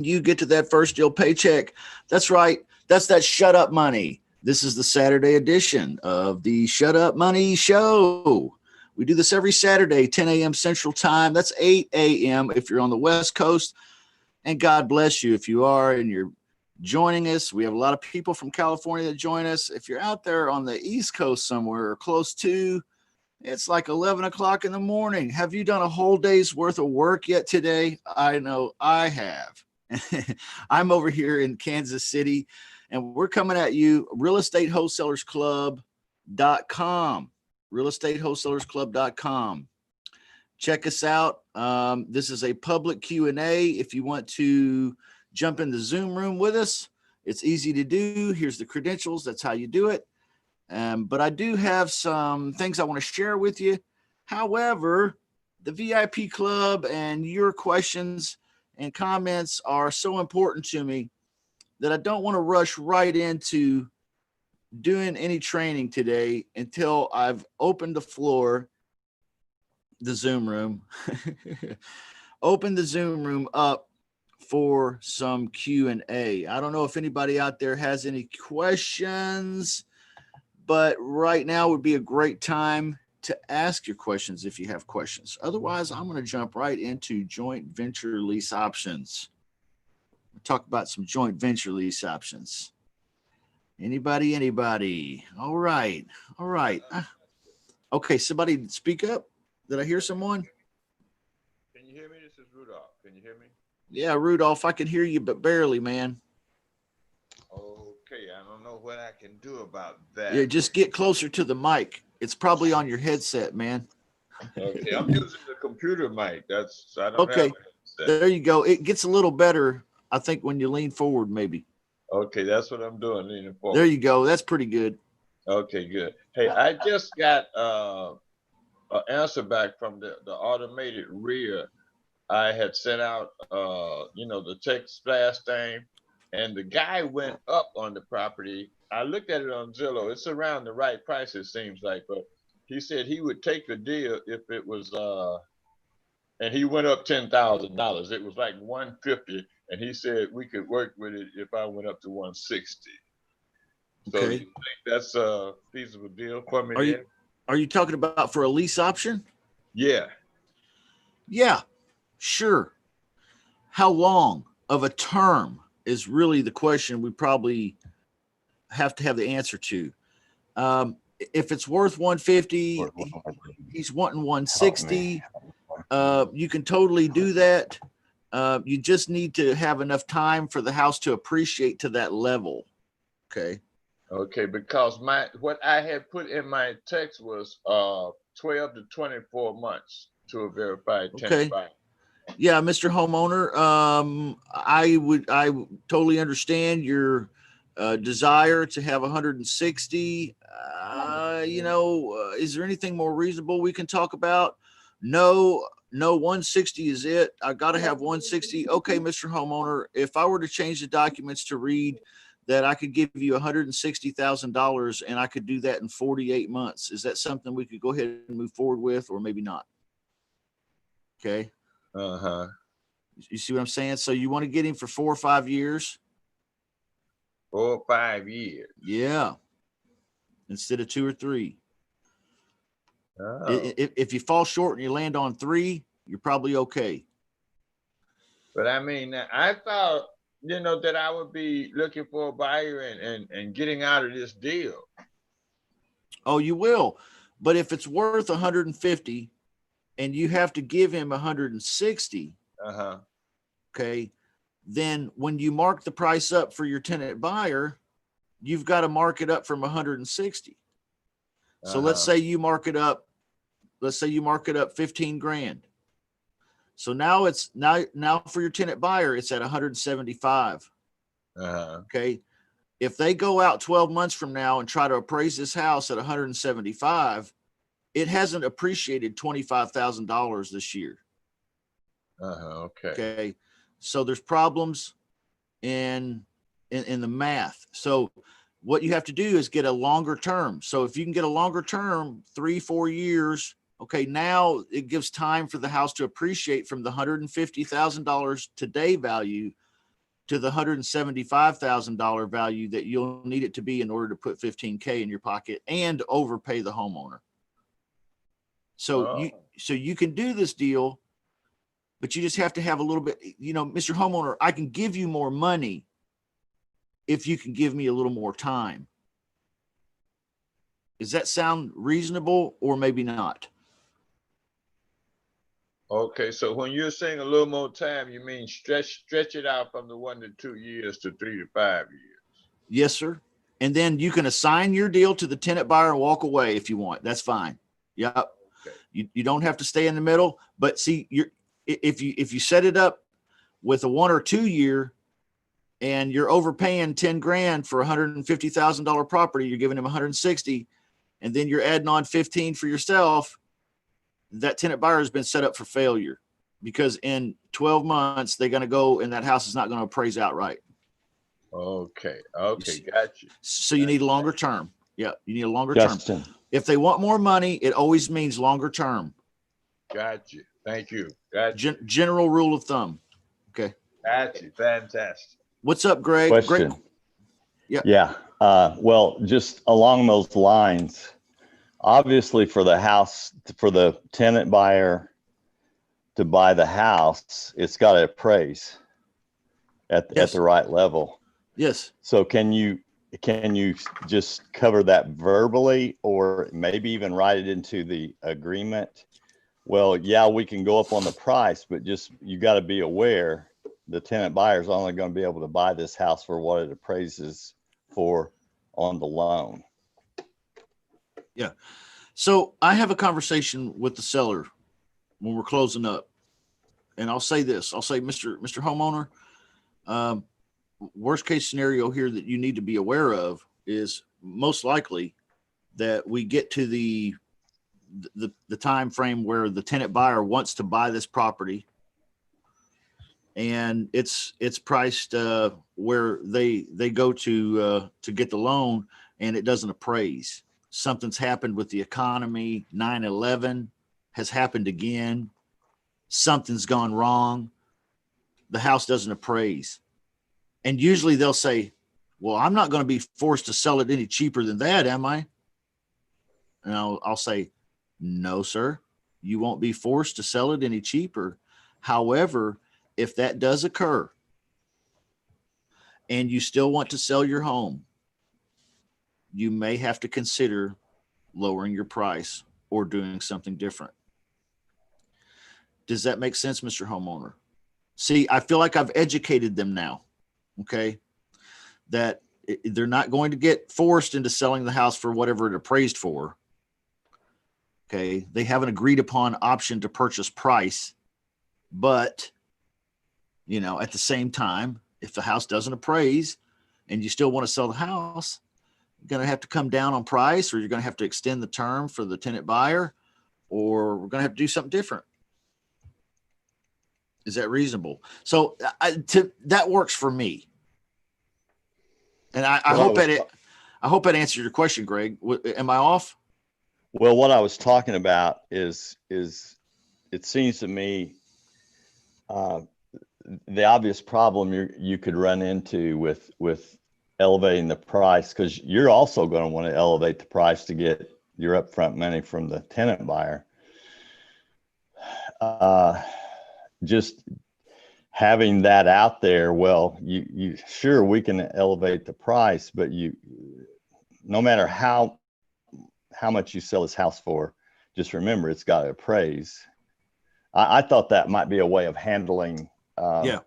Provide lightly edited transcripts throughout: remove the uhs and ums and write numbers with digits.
you get to that first deal paycheck. That's right. That's that shut up money. This is the Saturday edition of the Shut Up Money Show. We do this every Saturday, 10 a.m. Central Time. That's 8 a.m. if you're on the West Coast. And God bless you if you are and you're joining us. We have a lot of people from California that join us. If you're out there on the East Coast somewhere or close to, it's like 11 o'clock in the morning. Have you done a whole day's worth of work yet today? I know I have. I'm over here in Kansas City, and we're coming at you, realestatewholesalersclub.com, realestatewholesalersclub.com. Check us out. This is a public Q&A. If you want to jump in the Zoom room with us, it's easy to do. Here's the credentials. That's how you do it. But I do have some things I want to share with you. However, the VIP club and your questions and comments are so important to me that I don't want to rush right into doing any training today until I've opened the floor, the Zoom room, open the Zoom room up for some Q&A. I don't know if anybody out there has any questions, but right now would be a great time to ask your questions if you have questions. Otherwise, I'm going to jump right into joint venture lease options. We'll talk about some joint venture lease options. Anybody? All right. Okay, somebody speak up. Did I hear someone? Can you hear me? This is Rudolph. Can you hear me? Yeah, Rudolph, I can hear you, but barely, man. Okay, I don't know what I can do about that. Yeah, just get closer to the mic. It's probably on your headset, man. Okay, I'm using the computer mic. That's I don't okay. have a headset. There you go. It gets a little better, I think, when you lean forward, maybe. Okay, that's what I'm doing, leaning forward. There you go. That's pretty good. Okay, good. Hey, I just got an answer back from the automated rear. I had sent out, the text blast thing, and the guy went up on the property. I looked at it on Zillow. It's around the right price, it seems like, but he said he would take the deal if it was, and he went up $10,000. It was like 150, and he said we could work with it if I went up to 160. So Okay. you think that's a feasible deal for me? Are you talking about for a lease option? Yeah. Yeah, sure. How long of a term is really the question we probably have to have the answer to. If it's worth 150, he's wanting 160. You can totally do that. You just need to have enough time for the house to appreciate to that level. Okay. Okay, because what I had put in my text was 12 to 24 months to a verified tenant buyer. Yeah, Mr. Homeowner, I totally understand your desire to have 160. Is there anything more reasonable we can talk about? No, 160 is it. I got to have 160. Okay, Mr. Homeowner, if I were to change the documents to read that I could give you $160,000 and I could do that in 48 months, is that something we could go ahead and move forward with, or maybe not? Okay. Uh-huh. You see what I'm saying? So you want to get him for 4 or 5 years? 4 or 5 years. Yeah. Instead of 2 or 3. Oh. If you fall short and you land on 3, you're probably okay. But I mean, I thought, that I would be looking for a buyer and getting out of this deal. Oh, you will. But if it's worth 150 and you have to give him 160, okay, then when you mark the price up for your tenant buyer, you've got to mark it up from 160. So let's say you mark it up 15 grand. So now it's now for your tenant buyer, it's at 175. Okay. If they go out 12 months from now and try to appraise this house at 175, it hasn't appreciated $25,000 this year. Okay. So there's problems in the math. So what you have to do is get a longer term. So if you can get a longer term, 3-4 years, okay, now it gives time for the house to appreciate from the $150,000 today value to the $175,000 value that you'll need it to be in order to put $15K in your pocket and overpay the homeowner. So you can do this deal, but you just have to have a little bit, Mr. Homeowner, I can give you more money if you can give me a little more time. Does that sound reasonable or maybe not? Okay, so when you're saying a little more time, you mean stretch it out from the 1 to 2 years to 3 to 5 years. Yes, sir. And then you can assign your deal to the tenant buyer and walk away if you want. That's fine. Yep. Okay. You don't have to stay in the middle. But see, if you set it up with a 1 or 2 year and you're overpaying 10 grand for $150,000 property, you're giving him 160, and then you're adding on 15 for yourself, that tenant buyer has been set up for failure, because in 12 months, they're going to go and that house is not going to appraise outright. Okay. Got you. So you need a longer term. Yeah. You need a longer term. Justin, If they want more money, it always means longer term. Got you. Thank you. Got you. General rule of thumb. Okay. Got you. Fantastic. What's up, Greg? question. Greg? Yeah. Yeah. Well, just along those lines, obviously for the house, for the tenant buyer to buy the house, it's got to appraise at the right level. Yes. So can you just cover that verbally, or maybe even write it into the agreement? Well, yeah, we can go up on the price, but just, you got to be aware the tenant buyer is only going to be able to buy this house for what it appraises for on the loan. Yeah. So I have a conversation with the seller when we're closing up, and I'll say this. I'll say, Mr. Homeowner, worst case scenario here that you need to be aware of is most likely that we get to the time frame where the tenant buyer wants to buy this property, and it's priced where they go to get the loan, and it doesn't appraise. Something's happened with the economy. 9/11 has happened again. Something's gone wrong. The house doesn't appraise. And usually they'll say, well, I'm not going to be forced to sell it any cheaper than that, am I? And I'll say, no, sir, you won't be forced to sell it any cheaper. However, if that does occur and you still want to sell your home, you may have to consider lowering your price or doing something different. Does that make sense, Mr. Homeowner? See, I feel like I've educated them now. Okay. That they're not going to get forced into selling the house for whatever it appraised for. Okay. They have an agreed upon option to purchase price, but at the same time, if the house doesn't appraise and you still want to sell the house, you're going to have to come down on price, or you're going to have to extend the term for the tenant buyer, or we're going to have to do something different. Is that reasonable? So that works for me. And I hope that answered your question, Greg. Am I off? Well, what I was talking about is it seems to me the obvious problem you could run into with elevating the price, because you're also going to want to elevate the price to get your upfront money from the tenant buyer. Just having that out there, well, you sure, we can elevate the price, but no matter how much you sell this house for, just remember it's got to appraise. I thought that might be a way of handling. Yeah.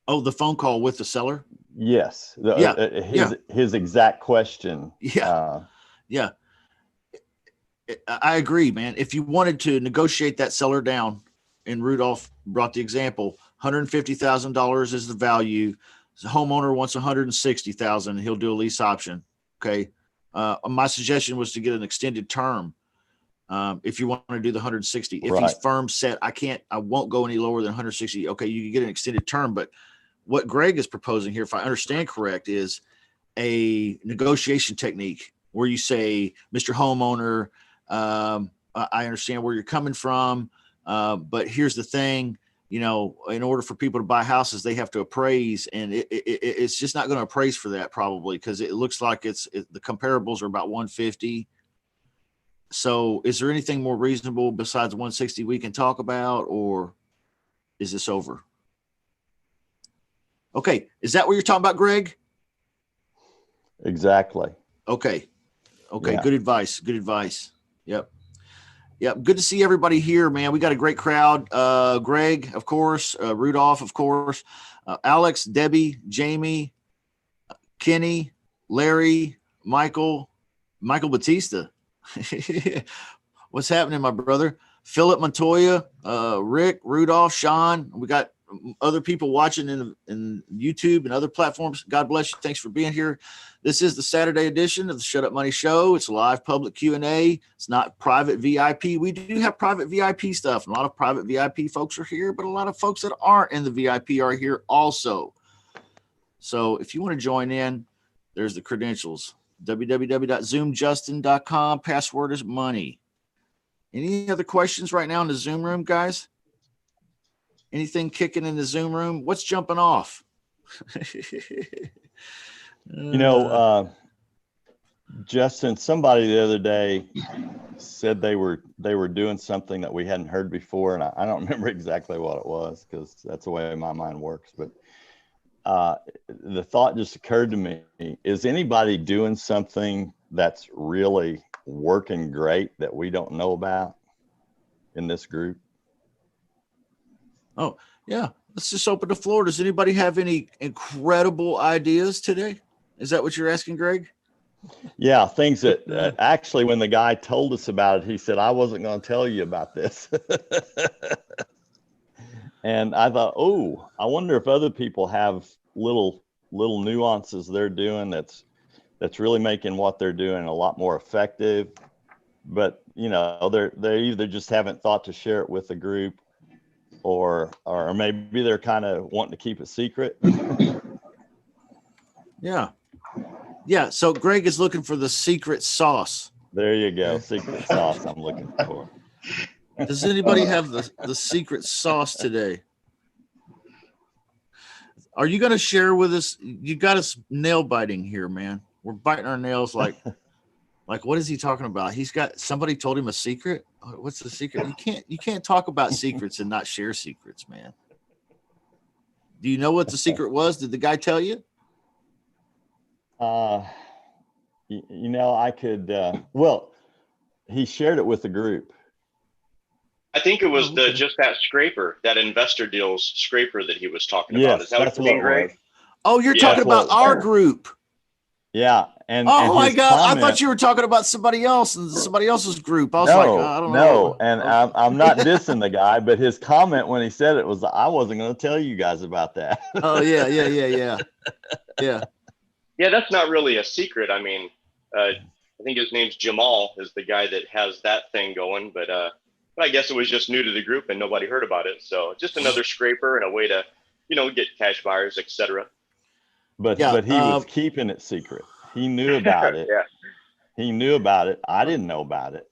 Oh, the phone call with the seller. Yes. His exact question. Yeah. Yeah. I agree, man. If you wanted to negotiate that seller down, and Rudolph brought the example, $150,000 is the value. The homeowner wants $160,000. He'll do a lease option. Okay. My suggestion was to get an extended term. If you want to do the 160, if right. He's firm set, I won't go any lower than 160. Okay. You can get an extended term, but what Greg is proposing here, if I understand correct, is a negotiation technique where you say, Mr. Homeowner, I understand where you're coming from. But here's the thing. you know, in order for people to buy houses, they have to appraise, and it's just not going to appraise for that probably, because it looks like the comparables are about 150. So is there anything more reasonable besides 160 we can talk about, or is this over? Okay. Is that what you're talking about, Greg? Exactly. Okay. Okay. Yeah. Good advice. Good advice. Yep. Yep. Good to see everybody here, man. We got a great crowd. Greg, of course, Rudolph, of course, Alex, Debbie, Jamie, Kenny, Larry, Michael Batista. What's happening, my brother? Philip Montoya, Rick, Rudolph, Sean. We got other people watching in YouTube and other platforms. God bless you. Thanks for being here. This is the Saturday edition of the Shut Up Money Show. It's a live public Q&A. It's not private VIP. We do have private VIP stuff. A lot of private VIP folks are here, but a lot of folks that aren't in the VIP are here also. So if you want to join in, there's the credentials. www.zoomjustin.com. Password is money. Any other questions right now in the Zoom room, guys? Anything kicking in the Zoom room? What's jumping off? You know, Justin, somebody the other day said they were doing something that we hadn't heard before, and I don't remember exactly what it was, because that's the way my mind works. But the thought just occurred to me: is anybody doing something that's really working great that we don't know about in this group? Oh, yeah. Let's just open the floor. Does anybody have any incredible ideas today? Is that what you're asking, Greg? Yeah, things that actually, when the guy told us about it, he said, I wasn't going to tell you about this. And I thought, oh, I wonder if other people have little nuances they're doing that's really making what they're doing a lot more effective. But, you know, they either just haven't thought to share it with the group, or maybe they're kind of wanting to keep it secret. Yeah. Yeah. So Greg is looking for the secret sauce. There you go. Secret sauce I'm looking for. Does anybody have the secret sauce today? Are you going to share with us? You got us nail biting here, man. We're biting our nails like what is he talking about? He's got, somebody told him a secret. What's the secret? You can't talk about secrets and not share secrets, man. Do you know what the secret was? Did the guy tell you? You know, I could, well, he shared it with the group. I think it was just that scraper, that investor deals scraper that he was talking about. Yes, Is that that's what you what mean, it Greg? was. Oh, you're Yeah, talking about that's what- our group. Yeah. And Oh his my God. I comment- thought you were talking about somebody else and somebody else's group. I was like, I don't know. And I'm not dissing the guy, but his comment when he said it was, I wasn't going to tell you guys about that. Oh yeah. Yeah. Yeah, that's not really a secret. I mean, I think his name's Jamal is the guy that has that thing going, but I guess it was just new to the group and nobody heard about it. So just another scraper and a way to, you know, get cash buyers, etc. But he was keeping it secret. He knew about it. Yeah. He knew about it. I didn't know about it.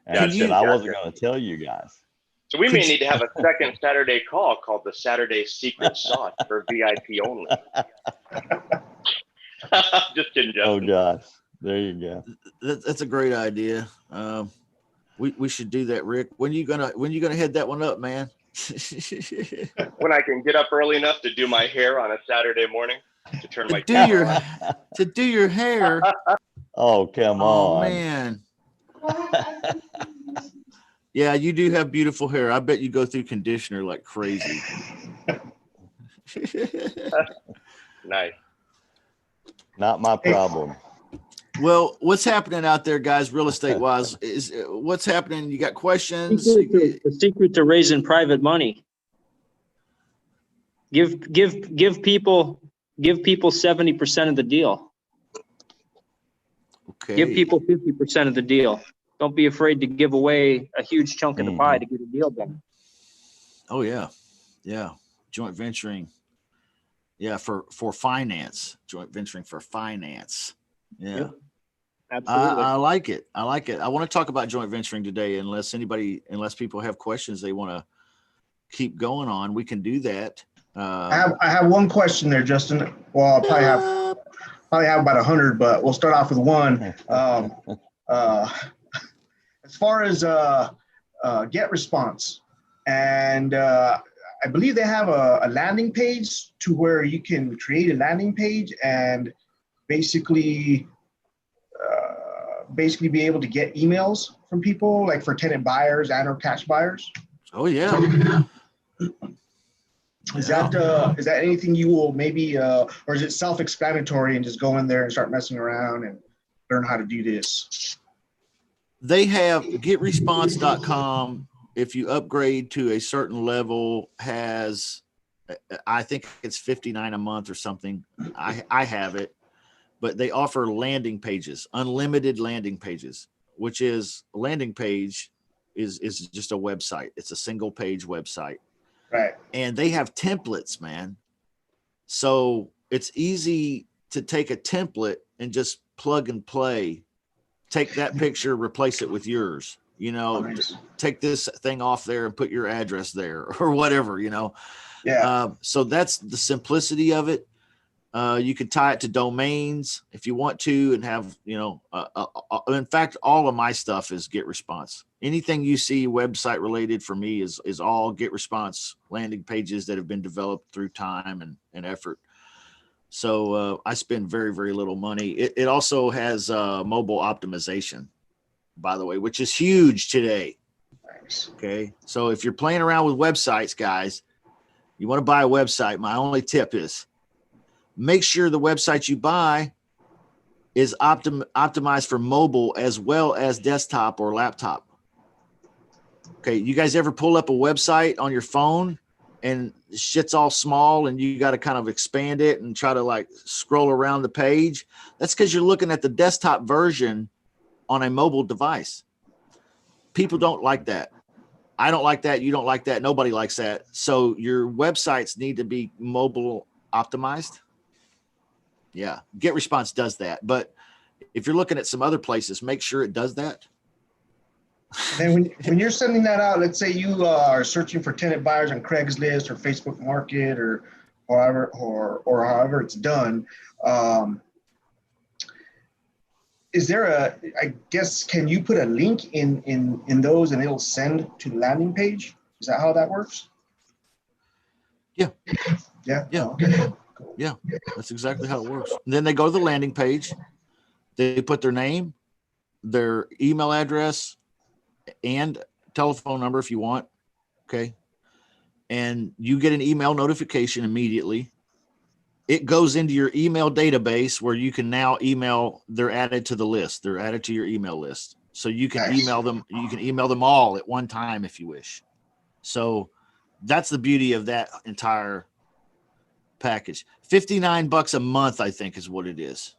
And I said, I wasn't going to tell you guys. So we may need to have a second Saturday call called the Saturday Secret Sauce for VIP only. Just kidding, Justin. Oh gosh. There you go. That's a great idea. We should do that, Rick. When you gonna head that one up, man? When I can get up early enough to do my hair on a Saturday morning to turn my to do your hair. Oh, come Oh on. man. Yeah, you do have beautiful hair. I bet you go through conditioner like crazy. Nice. Not my problem. Well, what's happening out there, guys, real estate wise? Is what's happening? You got questions? The secret to raising private money. Give people 70% of the deal. Okay. Give people 50% of the deal. Don't be afraid to give away a huge chunk of the pie to get a deal done. Oh yeah. Yeah. Joint venturing. Yeah, for finance. Joint venturing for finance. Yeah. Yep. Absolutely. I like it. I want to talk about joint venturing today, unless people have questions they want keep going on, we can do that. I have one question there, Justin. Well, I'll probably have about 100, but we'll start off with one. As far as get response, and I believe they have a landing page to where you can create a landing page and basically be able to get emails from people, like for tenant buyers and or cash buyers. Oh yeah. Is that anything you will maybe, or is it self-explanatory and just go in there and start messing around and learn how to do this? They have getresponse.com. If you upgrade to a certain level, has, I think it's $59 a month or something. I have it, but they offer landing pages, unlimited landing pages, which is a landing page is just a website. It's a single page website. Right. And they have templates, man. So it's easy to take a template and just plug and play. Take that picture, replace it with yours. You know, Nice. Take this thing off there and put your address there or whatever, you know. Yeah. So that's the simplicity of it. You can tie it to domains if you want to and have, you know, in fact, all of my stuff is Get Response. Anything you see website related for me is all Get Response landing pages that have been developed through time and effort. So I spend very, very little money. It also has mobile optimization, by the way, which is huge today. Nice. Okay. So if you're playing around with websites, guys, you want to buy a website, my only tip is make sure the website you buy is optimized for mobile as well as desktop or laptop. Okay. You guys ever pull up a website on your phone and shit's all small and you got to kind of expand it and try to like scroll around the page? That's because you're looking at the desktop version on a mobile device. People don't like that. I don't like that. You don't like that. Nobody likes that. So your websites need to be mobile optimized. Yeah. Get Response does that. But if you're looking at some other places, make sure it does that. And when you're sending that out, let's say you are searching for tenant buyers on Craigslist or Facebook Market or however it's done. Is there I guess, can you put a link in those and it'll send to the landing page? Is that how that works? Yeah. Yeah. Yeah. Oh, okay. Cool. Yeah, that's exactly how it works. And then they go to the landing page. They put their name, their email address, and telephone number if you want. Okay. And you get an email notification immediately. It goes into your email database where you can now email. They're added to the list. They're added to your email list. So you can Nice. email them. You can email them all at one time if you wish. So that's the beauty of that entire package. $59 a month, I think, is what it is.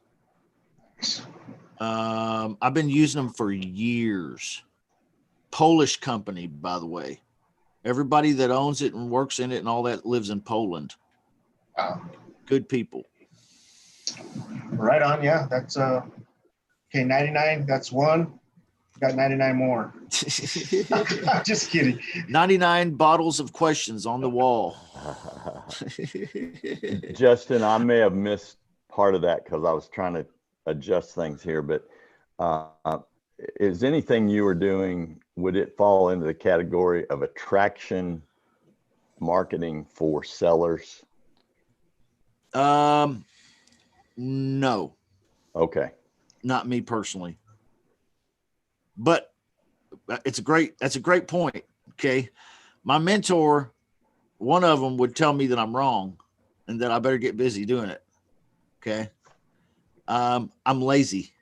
I've been using them for years. Polish company, by the way. Everybody that owns it and works in it and all that lives in Poland. Wow. Good people. Right on. Yeah. That's okay. 99. That's one. Got 99 more. Just kidding. 99 bottles of questions on the wall. Justin, I may have missed part of that because I was trying to adjust things here, but is anything you were doing, would it fall into the category of attraction marketing for sellers? No, Okay. not me personally. But that's a great point. Okay. My mentor, one of them would tell me that I'm wrong and that I better get busy doing it. Okay. I'm lazy.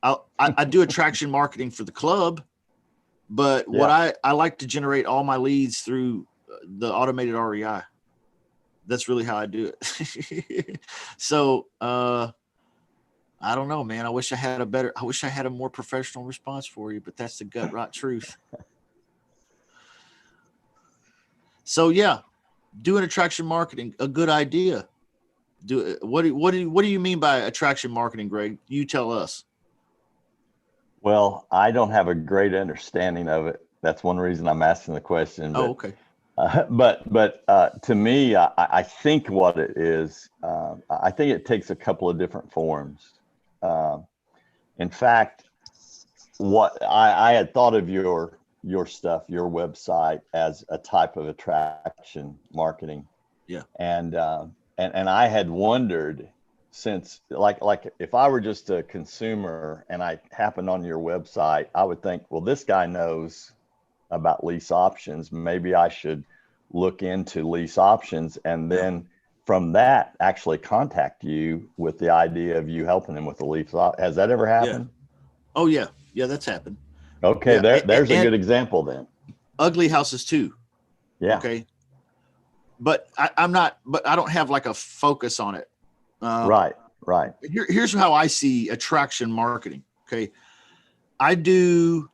I do attraction marketing for the club, but what I like to generate all my leads through the automated REI. That's really how I do it. So, I don't know, man. I wish I had a more professional response for you, but that's the gut rot truth. So yeah, doing attraction marketing, a good idea. What do you mean by attraction marketing, Greg? You tell us. Well, I don't have a great understanding of it. That's one reason I'm asking the question. Oh, okay. But to me, I think what it is, I think it takes a couple of different forms. In fact, what I had thought of your stuff, your website, as a type of attraction marketing. Yeah. And I had wondered, since like if I were just a consumer and I happened on your website, I would think, well, this guy knows about lease options. Maybe I should look into lease options, and then from that actually contact you with the idea of you helping him with the lease. Has that ever happened? Oh yeah. Yeah, that's happened. Okay, Yeah, there's a and good example then. ugly houses too. Yeah. Okay. But I'm not, but I don't have like a focus on it. Right. Here's how I see attraction marketing. Okay. I do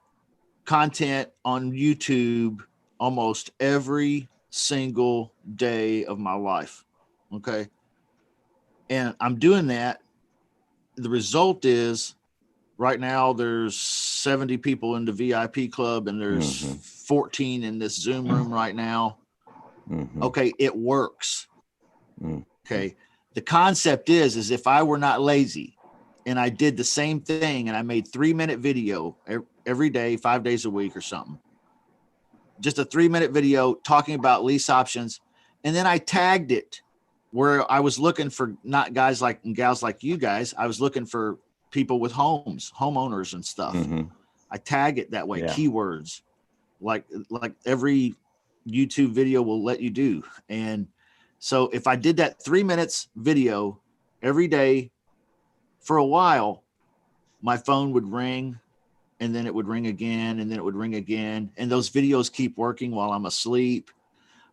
content on YouTube almost every single day of my life. Okay. And I'm doing that. The result is right now there's 70 people in the VIP club and there's 14 in this Zoom room right now. Okay. It works. Okay. The concept is if I were not lazy and I did the same thing and I made 3-minute video every day, 5 days a week or something, just a 3-minute video talking about lease options. And then I tagged it where I was looking for not guys like and gals like you guys. I was looking for people with homes, homeowners and stuff. I tag it that way, keywords like every YouTube video will let you do. And so if I did that 3 minutes video every day for a while, my phone would ring and then it would ring again and then it would ring again. And those videos keep working while I'm asleep.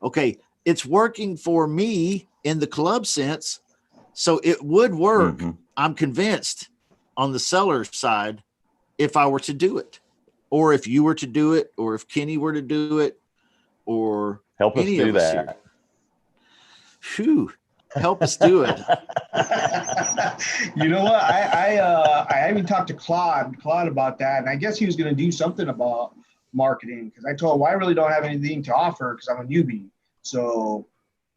Okay. It's working for me in the club sense. So it would work. I'm convinced on the seller side, if I were to do it, or if you were to do it, or if Kenny were to do it, or help us any do of us that. here. Phew, help us do it. You know what? I even talked to Claude about that, and I guess he was going to do something about marketing because I told him, well, I really don't have anything to offer because I'm a newbie. So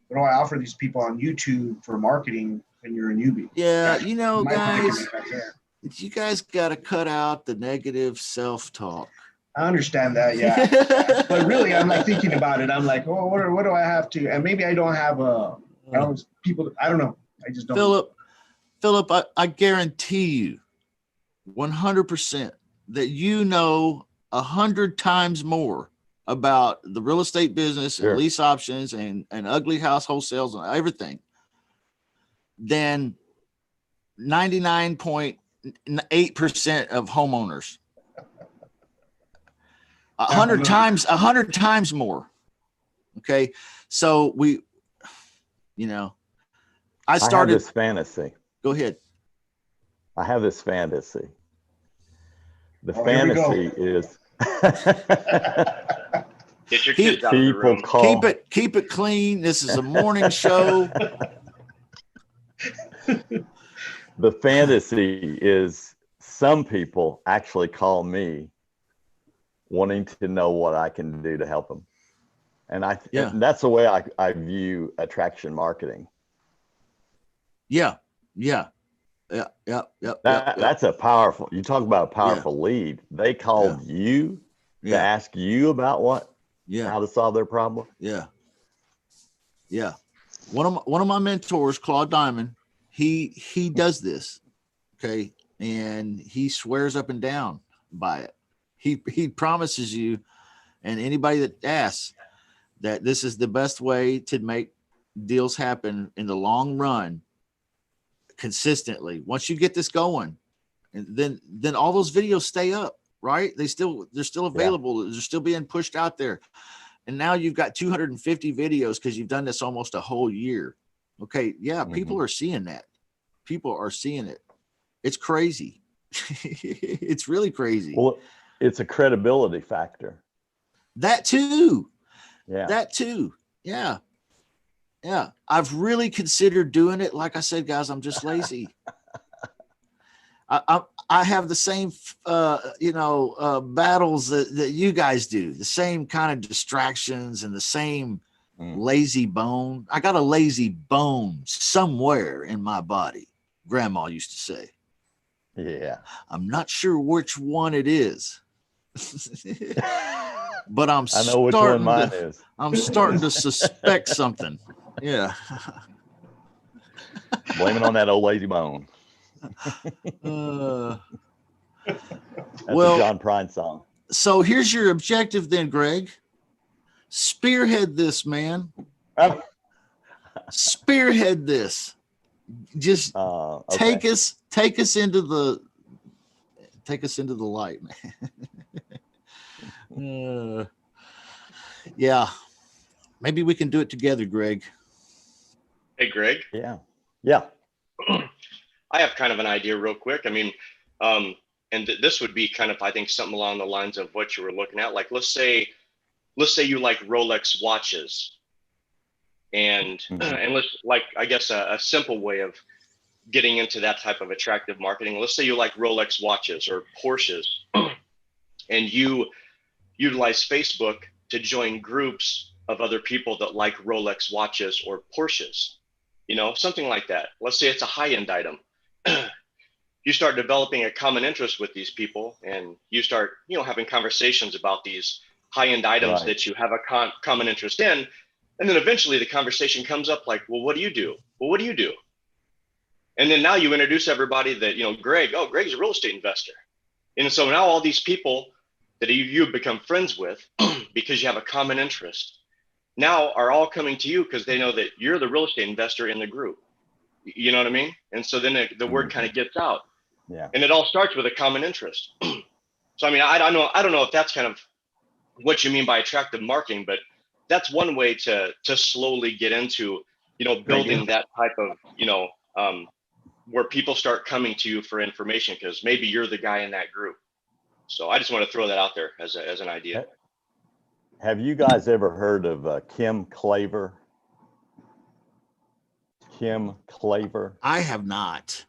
what do I offer these people on YouTube for marketing when you're a newbie? Yeah, That's you know, my guys, predicament right there. you guys got to cut out the negative self-talk. I understand that, yeah. But really, I'm like thinking about it. I'm like, oh, what do I have to? And maybe I don't have I don't know. I just don't. Philip, I guarantee you 100% that you know 100 times more about the real estate business and lease options and ugly house wholesales and everything than 99.8% of homeowners. 100 times more. Okay. So I started have this fantasy. Go ahead. I have this fantasy. The fantasy is get your kids out of the room. Keep it clean. This is a morning show. The fantasy is some people actually call me wanting to know what I can do to help them. And and that's the way I view attraction marketing. That's a powerful, you talk about a powerful lead. They called you to ask you about how to solve their problem. One of my mentors, Claude Diamond, he does this. Okay. And he swears up and down by it. He promises you and anybody that asks that this is the best way to make deals happen in the long run consistently. Once you get this going, and then all those videos stay up, right? They're still available. They're still being pushed out there. And now you've got 250 videos because you've done this almost a whole year. Okay. Yeah. People are seeing that. People are seeing it. It's crazy. It's really crazy. Well, it's a credibility factor. That too. Yeah. That too. Yeah. Yeah. I've really considered doing it. Like I said, guys, I'm just lazy. I have the same, battles that you guys do, the same kind of distractions and the same lazy bone. I got a lazy bone somewhere in my body, Grandma used to say. Yeah. I'm not sure which one it is. But I'm I know which one mine is. I'm starting to suspect something. Yeah. Blame it on that old lazy bone. Uh, That's well, a John Prine song. So here's your objective then, Greg. Spearhead this, man. Spearhead this. Just Okay. take us into the light, man. Yeah. Maybe we can do it together, Greg. Hey, Greg. Yeah. Yeah. I have kind of an idea real quick. I mean, this would be kind of, I think, something along the lines of what you were looking at. Like, let's say you like Rolex watches, and and let's, like, I guess a simple way of getting into that type of attractive marketing. Let's say you like Rolex watches or Porsches, and you utilize Facebook to join groups of other people that like Rolex watches or Porsches, something like that. Let's say it's a high-end item. You start developing a common interest with these people, and you start, having conversations about these high-end items that you have a common interest in. And then eventually the conversation comes up like, well, what do you do? Well, what do you do? And then now you introduce everybody that, Greg's a real estate investor. And so now all these people that you've become friends with because you have a common interest now are all coming to you because they know that you're the real estate investor in the group. You know what I mean? And so then the word kind of gets out. Yeah. And it all starts with a common interest. So, I mean, I don't know if that's kind of what you mean by attractive marketing, but that's one way to slowly get into, building that type of, where people start coming to you for information because maybe you're the guy in that group. So I just want to throw that out there as an idea. Have you guys ever heard of Kim Claver? Kim Claver? I have not.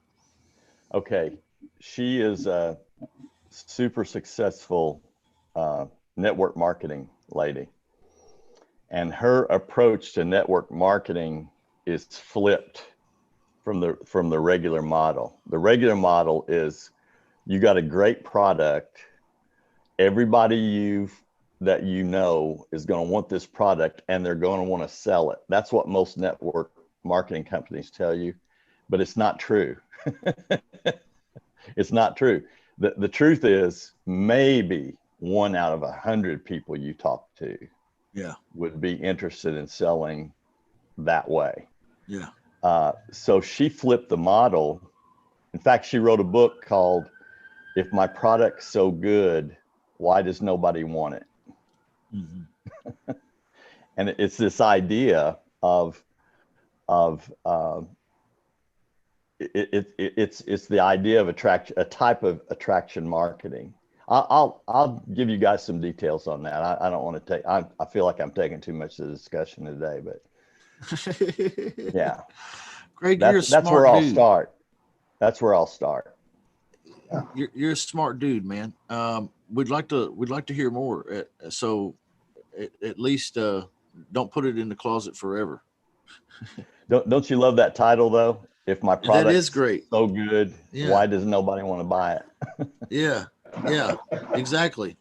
Okay. She is a super successful network marketing lady. And her approach to network marketing is flipped from the regular model. The regular model is you got a great product. Everybody that you know is going to want this product and they're going to want to sell it. That's what most network marketing companies tell you, but it's not true. It's not true. The truth is maybe 1 out of 100 people you talk to would be interested in selling that way. Yeah. So she flipped the model. In fact, she wrote a book called If My Product's So Good, Why Does Nobody Want It? Mm-hmm. And it's this idea of it's the idea of a type of attraction marketing. I'll give you guys some details on that. I don't want to take. I feel like I'm taking too much of the discussion today, but yeah, Greg, you're a smart that's where I'll dude. start. That's where I'll start. You're a smart dude, man. We'd like to hear more. So at least don't put it in the closet forever. Don't you love that title though? If my product that is great, so good, why does nobody want to buy it? Yeah, exactly.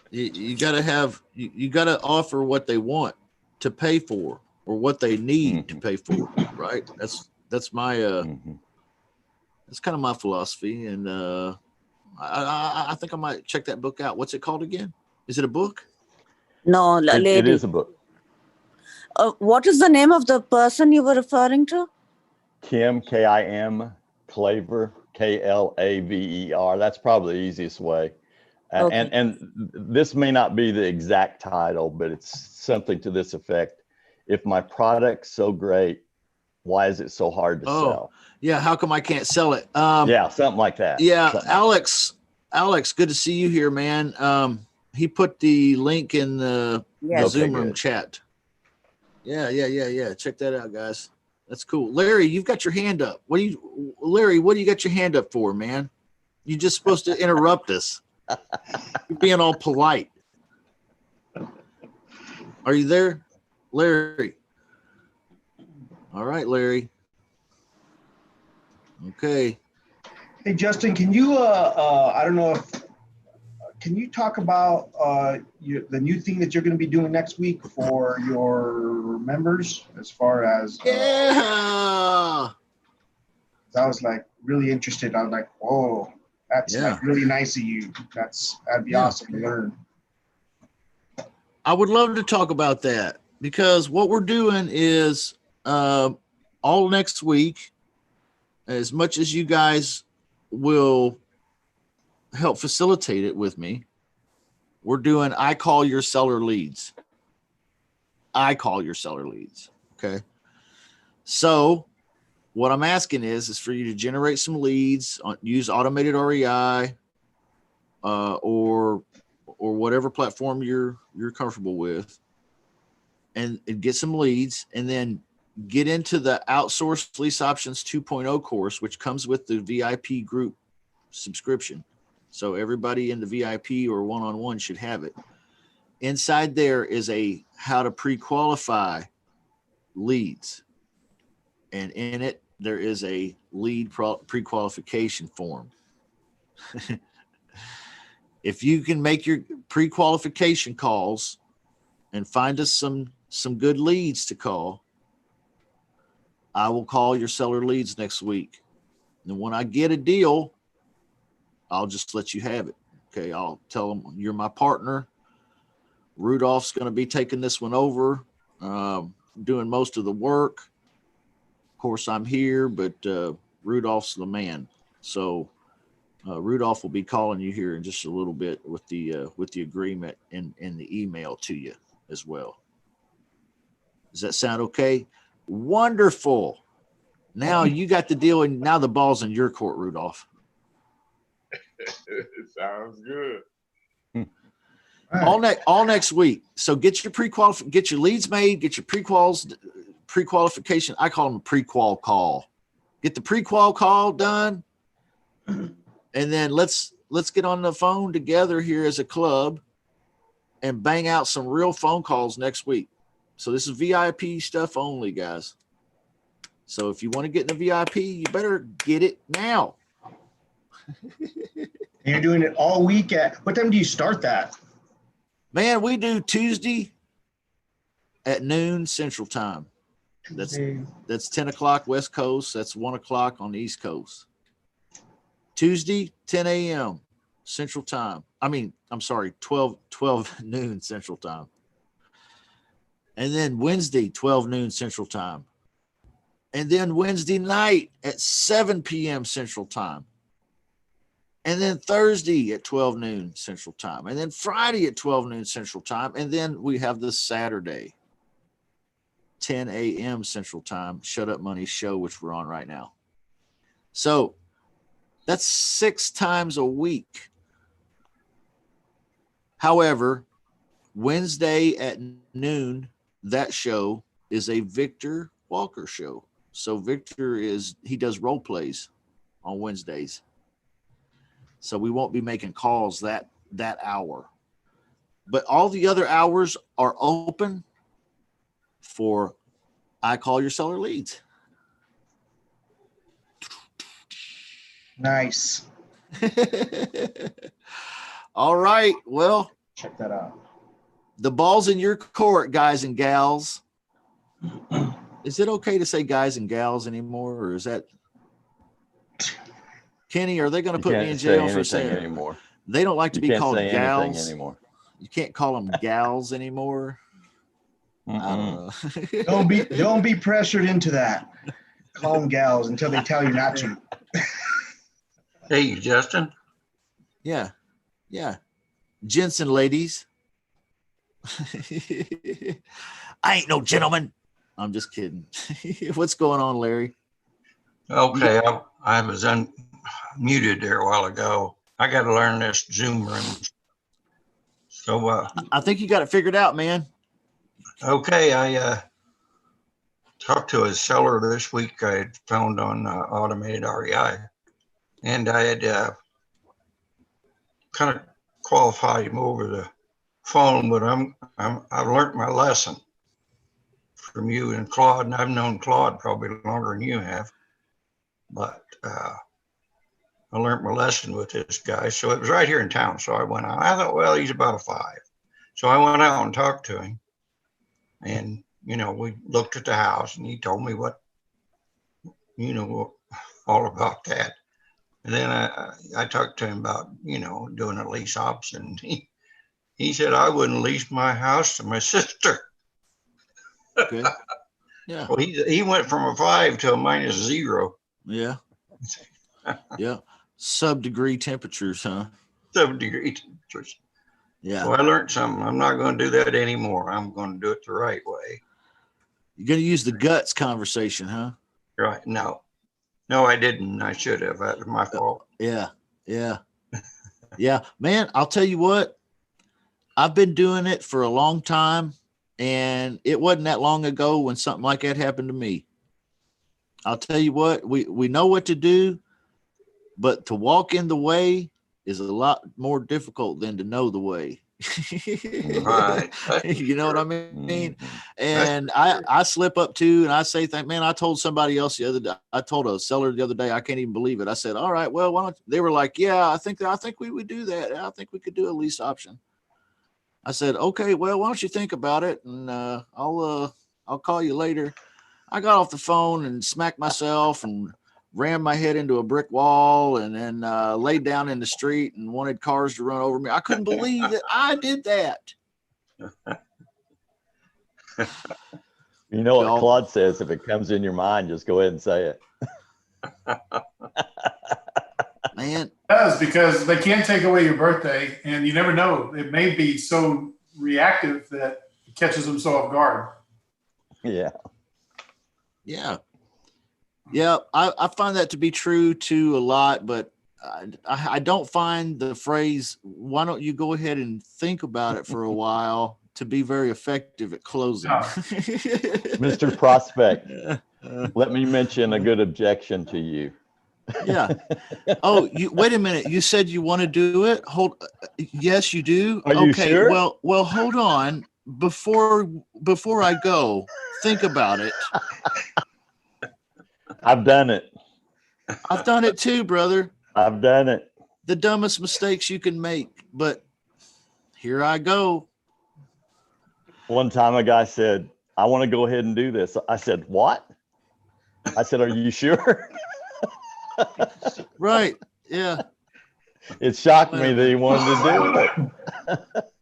You got to have you got to offer what they want to pay for or what they need to pay for, right? That's my that's kind of my philosophy, and I think I might check that book out. What's it called again? Is it a book? No, lady. It is a book. What is the name of the person you were referring to? Kim, Kim, Claver, Klaver. That's probably the easiest way. Okay. And this may not be the exact title, but it's something to this effect. If my product's so great, why is it so hard to sell? Yeah, how come I can't sell it? Yeah, something like that. Yeah, something Alex, good to see you here, man. He put the link in the Zoom room chat. Yeah. Check that out, guys. That's cool. Larry, you've got your hand up. Larry, what do you got your hand up for, man? You're just supposed to interrupt us. You're being all polite. Are you there, Larry? All right, Larry. Okay. Hey, Justin, can you, I don't know if, can you talk about the new thing that you're going to be doing next week for your members as far as, Yeah. I was like really interested. I was like, whoa, that's like really nice of you. That'd be awesome to learn. I would love to talk about that because what we're doing is all next week, as much as you guys will help facilitate it with me, we're doing I call your seller leads. I call your seller leads. Okay. So what I'm asking is for you to generate some leads, use automated REI or whatever platform you're comfortable with, and get some leads, and then get into the Outsourced Lease Options 2.0 course, which comes with the VIP group subscription. So everybody in the VIP or one-on-one should have it. Inside there is a how to pre-qualify leads. And in it, there is a lead pre-qualification form. If you can make your pre-qualification calls and find us some good leads to call, I will call your seller leads next week. And when I get a deal, I'll just let you have it. Okay. I'll tell them you're my partner. Rudolph's going to be taking this one over, doing most of the work. Of course, I'm here, but Rudolph's the man. So Rudolph will be calling you here in just a little bit with the agreement and the email to you as well. Does that sound okay? Wonderful. Now you got the deal, and now the ball's in your court, Rudolph. It sounds good. All next week. So get your leads made, get your pre-qualification. I call them a pre-qual call. Get the pre-qual call done, and then let's get on the phone together here as a club and bang out some real phone calls next week. So this is VIP stuff only, guys. So if you want to get in the VIP, you better get it now. You're doing it all week. What time do you start that? Man, we do Tuesday at noon Central Time. That's 10 o'clock West Coast. That's 1 o'clock on the East Coast. Tuesday, 10 a.m. Central Time. I'm sorry, 12 noon Central Time. And then Wednesday, 12 noon Central Time. And then Wednesday night at 7 p.m. Central Time. And then Thursday at 12 noon Central Time. And then Friday at 12 noon Central Time. And then we have this Saturday, 10 a.m. Central Time, Shut Up Money show, which we're on right now. So that's 6 times a week. However, Wednesday at noon, that show is a Victor Walker show. So Victor he does role plays on Wednesdays. So we won't be making calls that hour. But all the other hours are open for I call your seller leads. Nice. All right. Well, check that out. The ball's in your court, guys and gals. Is it okay to say guys and gals anymore, or is that Kenny? Are they going to put me in jail for saying anymore? They don't like to be called gals anymore. You can't call them gals anymore. I don't know. Don't be pressured into that. Call them gals until they tell you not to. Hey, Justin. Yeah. Jensen ladies. I ain't no gentleman. I'm just kidding. What's going on, Larry? Okay, I was unmuted there a while ago. I got to learn this Zoom room. So I think you got it figured out, man. Okay, I talked to a seller this week I had found on automated REI, and I had kind of qualify him over the phone, but I've learned my lesson from you and Claude, and I've known Claude probably longer than you have, but I learned my lesson with this guy. So it was right here in town. So I went out. I thought, well, he's about a 5. So I went out and talked to him, and we looked at the house, and he told me what, all about that. And then I talked to him about, doing a lease option. He said, I wouldn't lease my house to my sister. Okay. Yeah. Well, he went from a 5 to a -0. Yeah. Yeah. Sub-degree temperatures, huh? 7-degree temperatures. Yeah. So I learned something. I'm not going to do that anymore. I'm going to do it the right way. You're going to use the guts conversation, huh? Right. No, I didn't. I should have. That was my fault. Yeah. Yeah. Yeah. Man, I'll tell you what, I've been doing it for a long time, and it wasn't that long ago when something like that happened to me. I'll tell you what, we know what to do, but to walk in the way is a lot more difficult than to know the way. Right. You know what I mean? Mhm. And I slip up too, and I say, man, I told somebody else the other day, I told a seller the other day, I can't even believe it. I said, all right, well, why don't, they were like, yeah, I think we would do that. I think we could do a lease option. I said, okay, well, why don't you think about it? And I'll call you later. I got off the phone and smacked myself and rammed my head into a brick wall, and then laid down in the street and wanted cars to run over me. I couldn't believe that I did that. You know what So- Claude says, if it comes in your mind, just go ahead and say it. Man, It does, because they can't take away your birthday, and you never know. It may be so reactive that it catches them so off guard. Yeah. yeah. Yeah, I find that to be true too a lot, but I don't find the phrase, why don't you go ahead and think about it for a while, to be very effective at closing. No. Mr. Prospect, let me mention a good objection to you. Yeah. Oh, you wait a minute. You said you want to do it. Yes, you do. Are you okay. sure? Well, hold on. Before I go, think about it. I've done it. I've done it too, brother. I've done it. The dumbest mistakes you can make, but here I go. One time a guy said, I want to go ahead and do this. I said, what? I said, are you sure? Right. Yeah. It shocked me that he wanted to do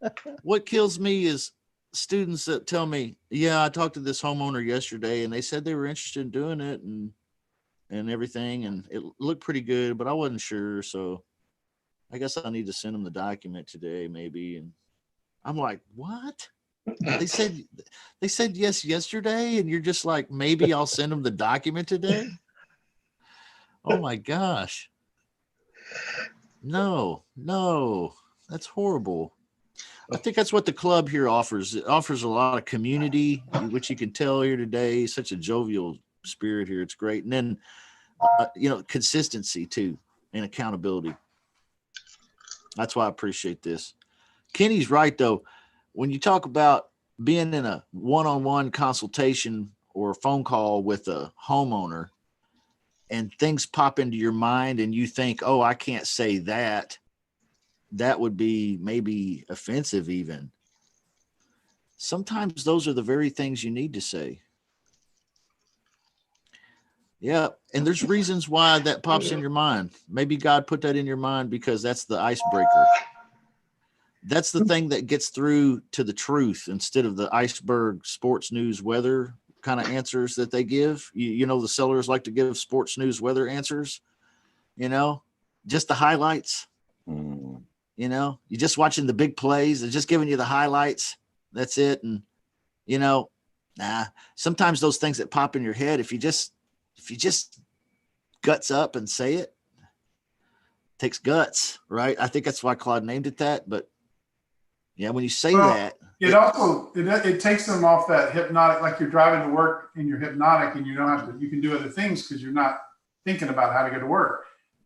it. What kills me is students that tell me, yeah, I talked to this homeowner yesterday and they said they were interested in doing it and everything, and it looked pretty good, but I wasn't sure. So I guess I need to send them the document today, maybe. And I'm like, what? They said yes yesterday, and you're just like, maybe I'll send them the document today. Oh my gosh. No, that's horrible. I think that's what the club here offers. It offers a lot of community, which you can tell here today. Such a jovial spirit here. It's great. And then, consistency too, and accountability. That's why I appreciate this. Kenny's right though. When you talk about being in a one-on-one consultation or a phone call with a homeowner, and things pop into your mind and you think, oh, I can't say that. That would be maybe offensive even. Sometimes those are the very things you need to say. Yeah. And there's reasons why that pops in your mind. Maybe God put that in your mind because that's the icebreaker. That's the thing that gets through to the truth instead of the iceberg sports news weather kind of answers that they give. The sellers like to give sports news weather answers, just the highlights. Mm. You're just watching the big plays and just giving you the highlights. That's it. And, sometimes those things that pop in your head, if you just guts up and say it, takes guts, right? I think that's why Claude named it that. But yeah, when you say that, it takes them off that hypnotic, like you're driving to work and you're hypnotic and you can do other things because you're not thinking about how to go to work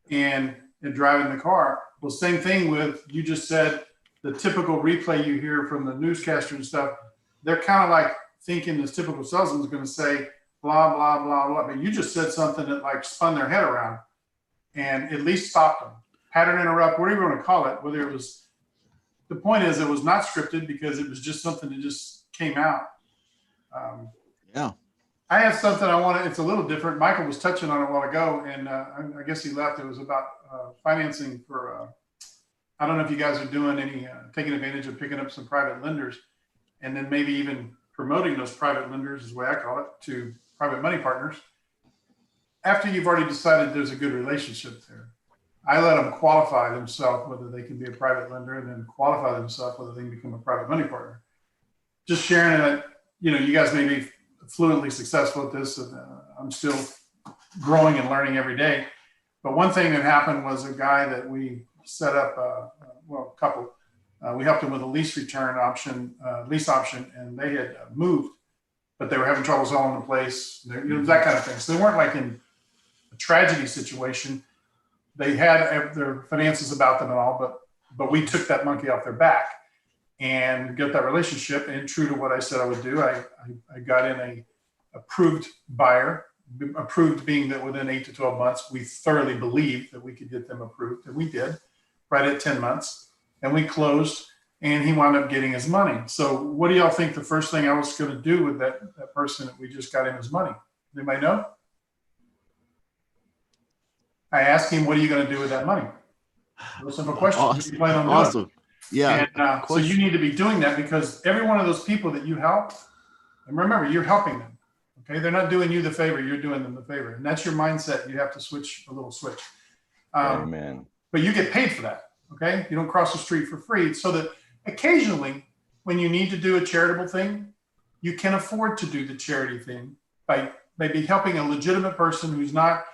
and driving the car. Well, same thing with, you just said, the typical replay you hear from the newscaster and stuff, they're kind of like thinking this typical salesman is going to say, blah, blah, blah, blah. But you just said something that like spun their head around and at least stopped them. Pattern interrupt, whatever you want to call it, whether it was, the point is it was not scripted because it was just something that just came out. Yeah. I have something I want to, it's a little different. Michael was touching on it a while ago, and I guess he left. It was about financing for, I don't know if you guys are doing any, taking advantage of picking up some private lenders and then maybe even promoting those private lenders, is the way I call it, to private money partners. After you've already decided there's a good relationship there, I let them qualify themselves, whether they can be a private lender, and then qualify themselves, whether they can become a private money partner. Just sharing that, you know, you guys may be fluently successful at this, and I'm still growing and learning every day. But one thing that happened was a guy that we set up, well, a couple, we helped him with a lease return option, lease option, and they had moved, but they were having trouble selling the place, you know, that kind of thing. So they weren't like in a tragedy situation. They had their finances about them and all, but we took that monkey off their back and get that relationship. And true to what I said I would do, I got in a approved buyer, approved being that within 8 to 12 months, we thoroughly believed that we could get them approved. And we did right at 10 months, and we closed, and he wound up getting his money. So what do y'all think the first thing I was going to do with that person that we just got him his money? Anybody know? I asked him, what are you going to do with that money? Real simple question. What do you plan on doing? Awesome. Yeah. And, so you need to be doing that, because every one of those people that you help, and remember, you're helping them. Okay. They're not doing you the favor. You're doing them the favor. And that's your mindset. You have to switch a little switch. Amen. But you get paid for that. Okay. You don't cross the street for free. So that occasionally when you need to do a charitable thing, you can afford to do the charity thing by maybe helping a legitimate person who's not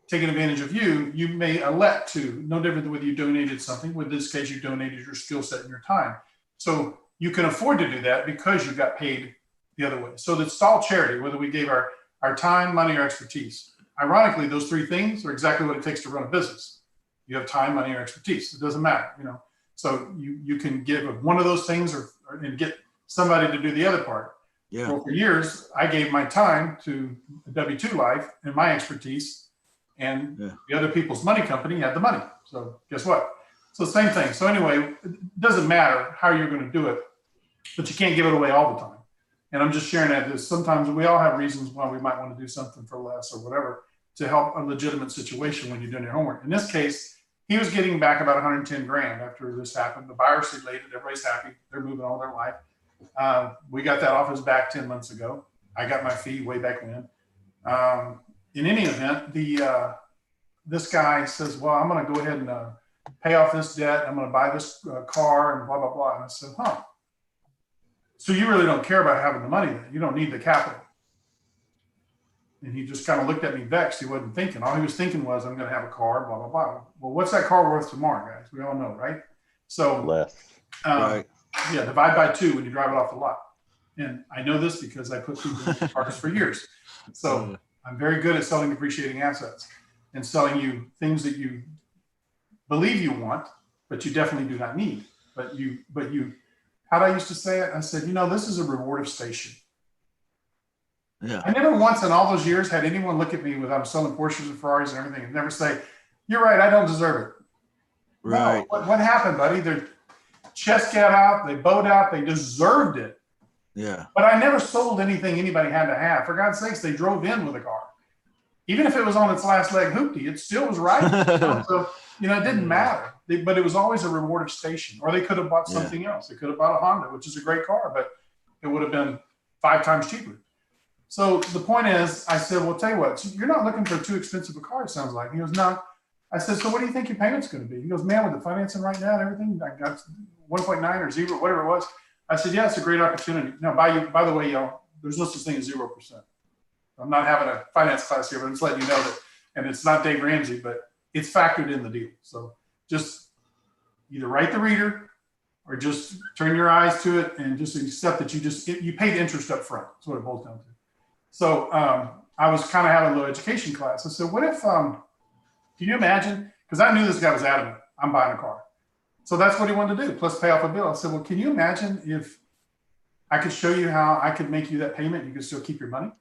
taking advantage of you. You may elect to, no different than whether you donated something. With this case, you donated your skill set and your time. So you can afford to do that because you got paid the other way. So it's all charity, whether we gave our time, money, or expertise. Ironically, those three things are exactly what it takes to run a business. You have time, money, or expertise. It doesn't matter, you know. So you can give one of those things and get somebody to do the other part. Yeah. Well, for years, I gave my time to the W-2 life and my expertise, and the other people's money company had the money. So guess what? So same thing. So anyway, it doesn't matter how you're going to do it, but you can't give it away all the time. And I'm just sharing that because sometimes we all have reasons why we might want to do something for less or whatever to help a legitimate situation when you're doing your homework. In this case, he was getting back about 110 grand after this happened. The buyer's elated, everybody's happy, they're moving all their life. We got that off his back 10 months ago. I got my fee way back when. In any event, this guy says, well, I'm going to go ahead and pay off this debt. I'm going to buy this car and blah, blah, blah. And I said, huh. So you really don't care about having the money then. You don't need the capital. And he just kind of looked at me vexed. He wasn't thinking. All he was thinking was, I'm going to have a car, blah, blah, blah. Well, what's that car worth tomorrow, guys? We all know, right? So Less. Right. Yeah, divide by 2 when you drive it off the lot. And I know this because I put people in cars for years. So I'm very good at selling depreciating assets and selling you things that you believe you want, but you definitely do not need. But you, how did I used to say it? I said, you know, this is a reward station. Yeah. I never once in all those years had anyone look at me with I'm selling Porsches and Ferraris and everything and never say, you're right, I don't deserve it. Right. No, what happened, buddy? Their chest got out, they bowed out, they deserved it. Yeah. But I never sold anything anybody had to have. For God's sakes, they drove in with a car. Even if it was on its last leg hoopty, it still was right. So, you know, it didn't matter. But it was always a rewarded station. Or they could have bought something else. They could have bought a Honda, which is a great car, but it would have been 5 times cheaper. So the point is, I said, well, tell you what, so you're not looking for too expensive a car, it sounds like. He goes, no. I said, so what do you think your payment's going to be? He goes, man, with the financing right now and everything, I got 1.9 or 0, whatever it was. I said, yeah, it's a great opportunity. Now, by the way, y'all, there's no such thing as 0%. I'm not having a finance class here, but I'm just letting you know that, and it's not Dave Ramsey, but it's factored in the deal. So just either write the reader or just turn your eyes to it and just accept that you paid interest up front. That's what it boils down to. So I was kind of having a little education class. I said, what if, can you imagine? Because I knew this guy was adamant. I'm buying a car. So that's what he wanted to do, plus pay off a bill. I said, well, can you imagine if I could show you how I could make you that payment, you could still keep your money?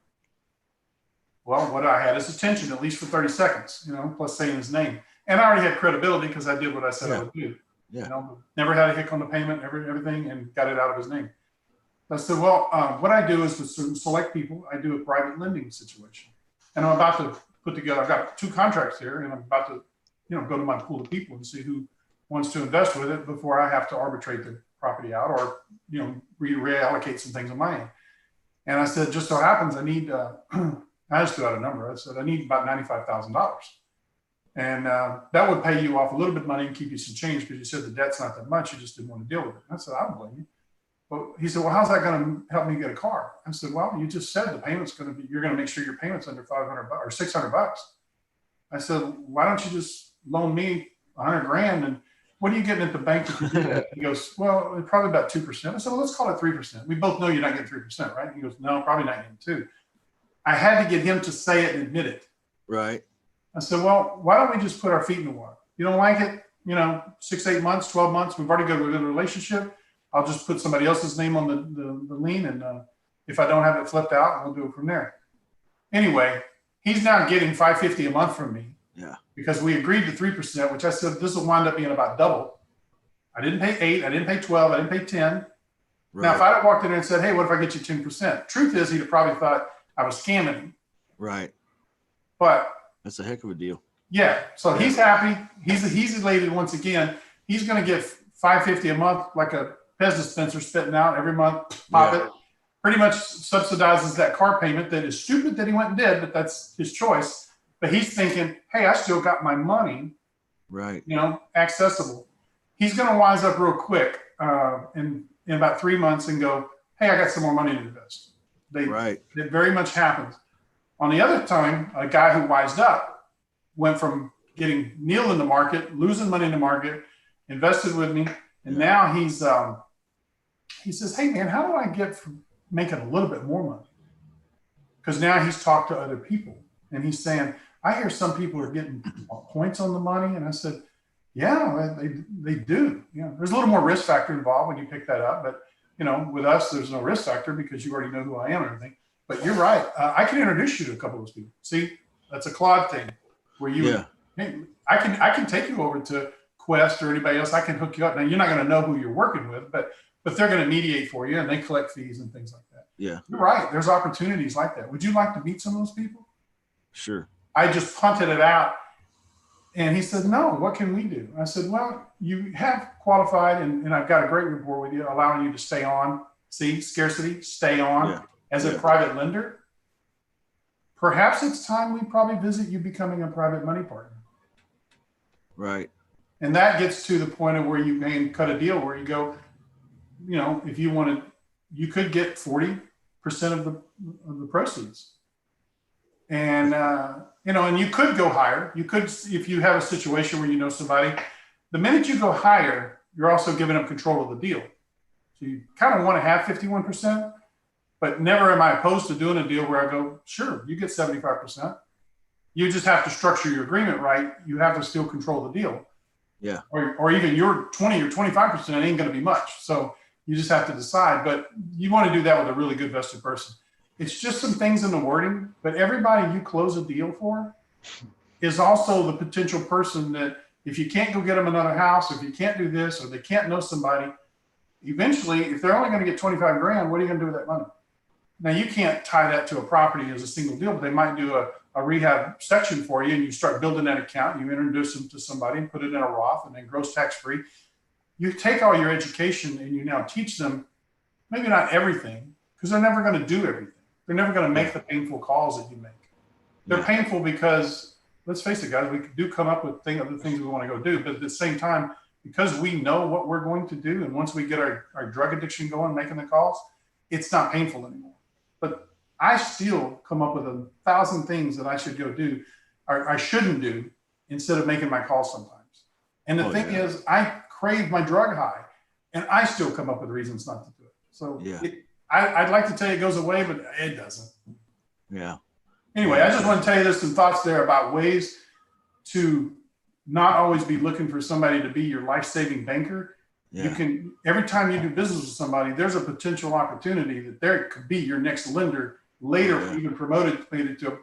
Well, what I had is attention, at least for 30 seconds, you know, plus saying his name. And I already had credibility because I did what I said I would do. Yeah. You know, never had a hick on the payment, everything, and got it out of his name. I said, well, what I do is with select people, I do a private lending situation. And I'm about to put together, I've got 2 contracts here, and I'm about to, you know, go to my pool of people and see who wants to invest with it before I have to arbitrate the property out or, you know, reallocate some things on my end. And I said, just so happens I need, I just threw out a number. I said, I need about $95,000. And that would pay you off a little bit of money and keep you some change because you said the debt's not that much. You just didn't want to deal with it. I said, I don't blame you. But he said, well, how's that going to help me get a car? I said, well, you just said the payment's going to be, you're going to make sure your payment's under $500 or $600. I said, why don't you just loan me $100,000 and what are you getting at the bank if you do that? He goes, well, probably about 2%. I said, well, let's call it 3%. We both know you're not getting 3%, right? He goes, no, probably not getting 2%. I had to get him to say it and admit it. Right. I said, well, why don't we just put our feet in the water? You don't like it? You know, 6, 8 months, 12 months. We've already got a good relationship. I'll just put somebody else's name on the lien. And if I don't have it flipped out, we'll do it from there. Anyway, he's now getting $550 a month from me. Yeah. Because we agreed to 3%, which I said, this will wind up being about double. I didn't pay 8, I didn't pay 12, I didn't pay 10. Right. Now, if I'd have walked in there and said, hey, what if I get you 10%? Truth is, he'd have probably thought I was scamming him. Right. But that's a heck of a deal. Yeah. So he's happy. He's elated once again. He's going to get $550 a month, like a Pez dispenser spitting out every month. Pop it. Pretty much subsidizes that car payment that is stupid that he went and did, but that's his choice. But he's thinking, hey, I still got my money. Right. You know, accessible. He's going to wise up real quick in about 3 months and go, hey, I got some more money to invest. It very much happens. On the other time, a guy who wised up went from getting nil in the market, losing money in the market, invested with me, and now he says, hey man, how do I get from making a little bit more money? Because now he's talked to other people and he's saying, I hear some people are getting points on the money. And I said, yeah, they do. You know, there's a little more risk factor involved when you pick that up, but you know, with us, there's no risk factor because you already know who I am and everything. But you're right. I can introduce you to a couple of those people. See, that's a Claude thing where you, hey, I can take you over to Quest or anybody else. I can hook you up. Now you're not going to know who you're working with, but they're going to mediate for you and they collect fees and things like that. Yeah. You're right. There's opportunities like that. Would you like to meet some of those people? Sure. I just punted it out and he said, no, what can we do? I said, well, you have qualified and I've got a great rapport with you, allowing you to stay on. See, scarcity, stay on as a private lender. Perhaps it's time we probably visit you becoming a private money partner. Right. And that gets to the point of where you can cut a deal where you go, you know, if you wanted, you could get 40% of the proceeds. And, you know, and you could go higher. You could, if you have a situation where you know somebody, the minute you go higher, you're also giving up control of the deal. So you kind of want to have 51%, but never am I opposed to doing a deal where I go, sure, you get 75%. You just have to structure your agreement right. You have to still control the deal. Yeah. Or even your 20 or 25% ain't going to be much. So you just have to decide, but you want to do that with a really good vested person. It's just some things in the wording, but everybody you close a deal for is also the potential person that if you can't go get them another house, or if you can't do this, or they can't know somebody, eventually, if they're only going to get 25 grand, what are you going to do with that money? Now you can't tie that to a property as a single deal, but they might do a rehab section for you and you start building that account, you introduce them to somebody and put it in a Roth and then gross tax free. You take all your education and you now teach them, maybe not everything, because they're never going to do everything. They're never going to make the painful calls that you make. They're painful because, let's face it, guys, we do come up with other things we want to go do, but at the same time, because we know what we're going to do, and once we get our drug addiction going, making the calls, it's not painful anymore. But I still come up with 1,000 things that I should go do, or I shouldn't do, instead of making my calls sometimes. And the thing is, I crave my drug high, and I still come up with reasons not to do it. So I'd like to tell you it goes away, but it doesn't. Yeah. Anyway, I just want to tell you there's some thoughts there about ways to not always be looking for somebody to be your life-saving banker. You Yeah. can, every time you do business with somebody, there's a potential opportunity that there could be your next lender later, Yeah. even promoted to.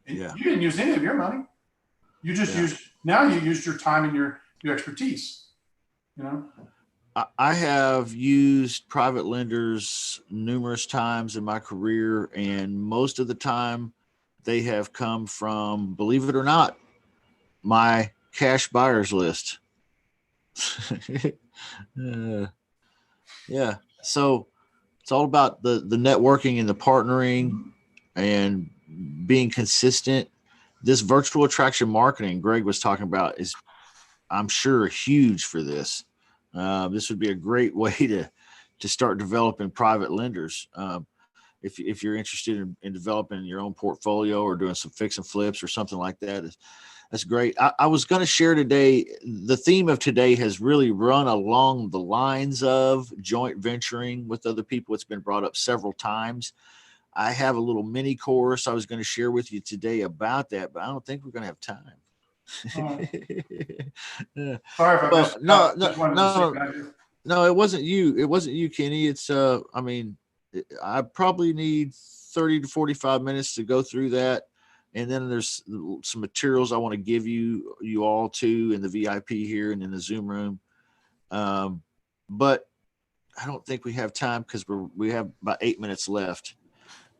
And Yeah. you didn't use any of your money. You just Yeah. used your time and your expertise. You know. I have used private lenders numerous times in my career, and most of the time they have come from, believe it or not, my cash buyers list. Yeah. So it's all about the networking and the partnering and being consistent. This virtual attraction marketing Greg was talking about is, I'm sure, huge for this. This would be a great way to start developing private lenders. If you're interested in developing your own portfolio or doing some fix and flips or something like that, that's great. I was going to share today, the theme of today has really run along the lines of joint venturing with other people. It's been brought up several times. I have a little mini course I was going to share with you today about that, but I don't think we're going to have time. Yeah. Sorry if I Well, missed. no, it wasn't you. It wasn't you, Kenny. It's I mean, I probably need 30 to 45 minutes to go through that. And then there's some materials I want to give you all too in the VIP here and in the Zoom room. But I don't think we have time because we have about 8 minutes left.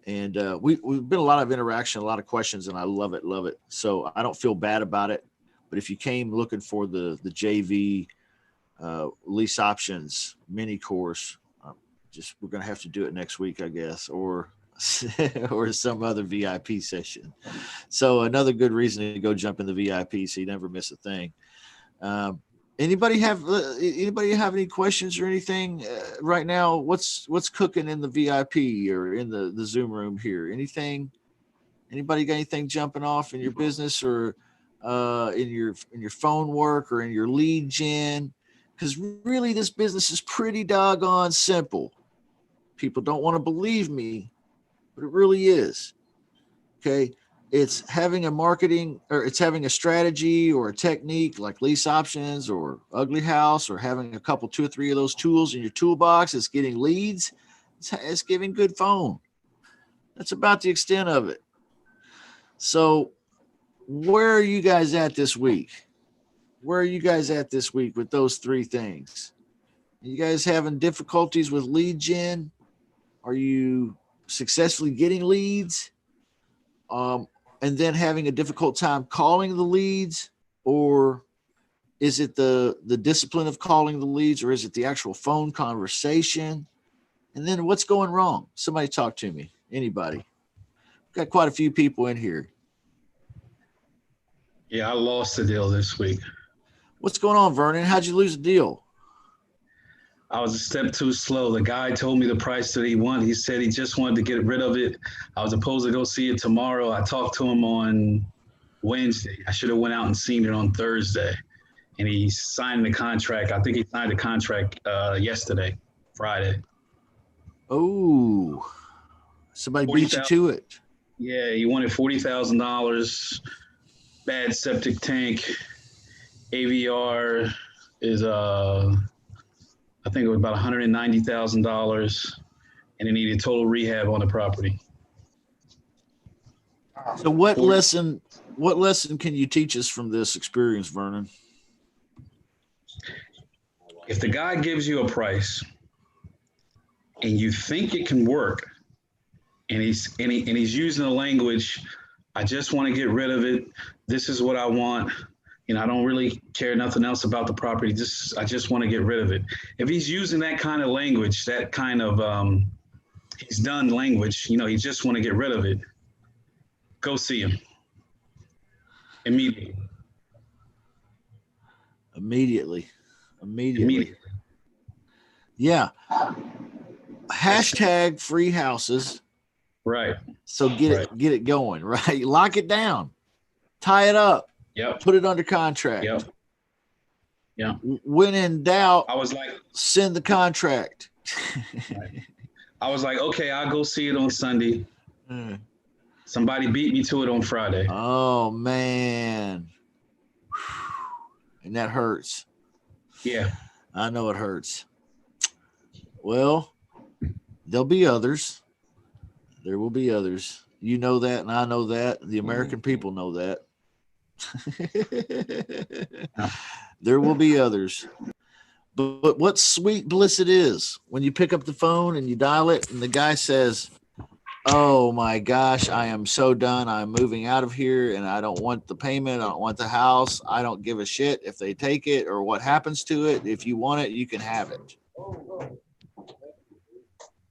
And we've been a lot of interaction, a lot of questions, and I love it. So I don't feel bad about it. But if you came looking for the JV lease options mini course, we're going to have to do it next week, I guess, or some other VIP session. So another good reason to go jump in the VIP so you never miss a thing. Anybody have any questions or anything right now? What's cooking in the VIP or in the Zoom room here? Anything? Anybody got anything jumping off in your business or in your phone work or in your lead gen? Because really, this business is pretty doggone simple. People don't want to believe me, but it really is. Okay. It's having a marketing, or it's having a strategy or a technique like lease options or ugly house, or having a couple, 2 or 3 of those tools in your toolbox. It's getting leads. It's giving good phone. That's about the extent of it. So where are you guys at this week? Where are you guys at this week with those 3 things? Are you guys having difficulties with lead gen? Are you successfully getting leads? And then having a difficult time calling the leads? Or is it the discipline of calling the leads, or is it the actual phone conversation? And then what's going wrong? Somebody talk to me. Anybody? Got quite a few people in here. Yeah, I lost the deal this week. What's going on, Vernon? How'd you lose the deal? I was a step too slow. The guy told me the price that he wanted. He said he just wanted to get rid of it. I was supposed to go see it tomorrow. I talked to him on Wednesday. I should have went out and seen it on Thursday. And he signed the contract. I think he signed the contract yesterday, Friday. Oh, somebody beat you to it. Yeah, he wanted $40,000. Bad septic tank. AVR is I think it was about $190,000, and it needed total rehab on the property. So what lesson can you teach us from this experience, Vernon? If the guy gives you a price and you think it can work, and he's using the language, I just want to get rid of it. This is what I want. I don't really care nothing else about the property. I just want to get rid of it. If he's using that kind of language, that kind of he's done language, he just want to get rid of it, go see him immediately. Immediately. Yeah. Hashtag free houses. Right. So get it going, right? Lock it down. Tie it up. Yep. Put it under contract. Yep. Yeah. When in doubt, I was like, send the contract. Right. I was like, okay, I'll go see it on Sunday. Somebody beat me to it on Friday. Oh man. and that hurts. Yeah. I know it hurts. Well, there'll be others. There will be others. You know that, and I know that. The American people know that. There will be others. But what sweet bliss it is when you pick up the phone and you dial it, and the guy says, "Oh my gosh, I am so done. I'm moving out of here, and I don't want the payment. I don't want the house. I don't give a shit if they take it or what happens to it. If you want it, you can have it."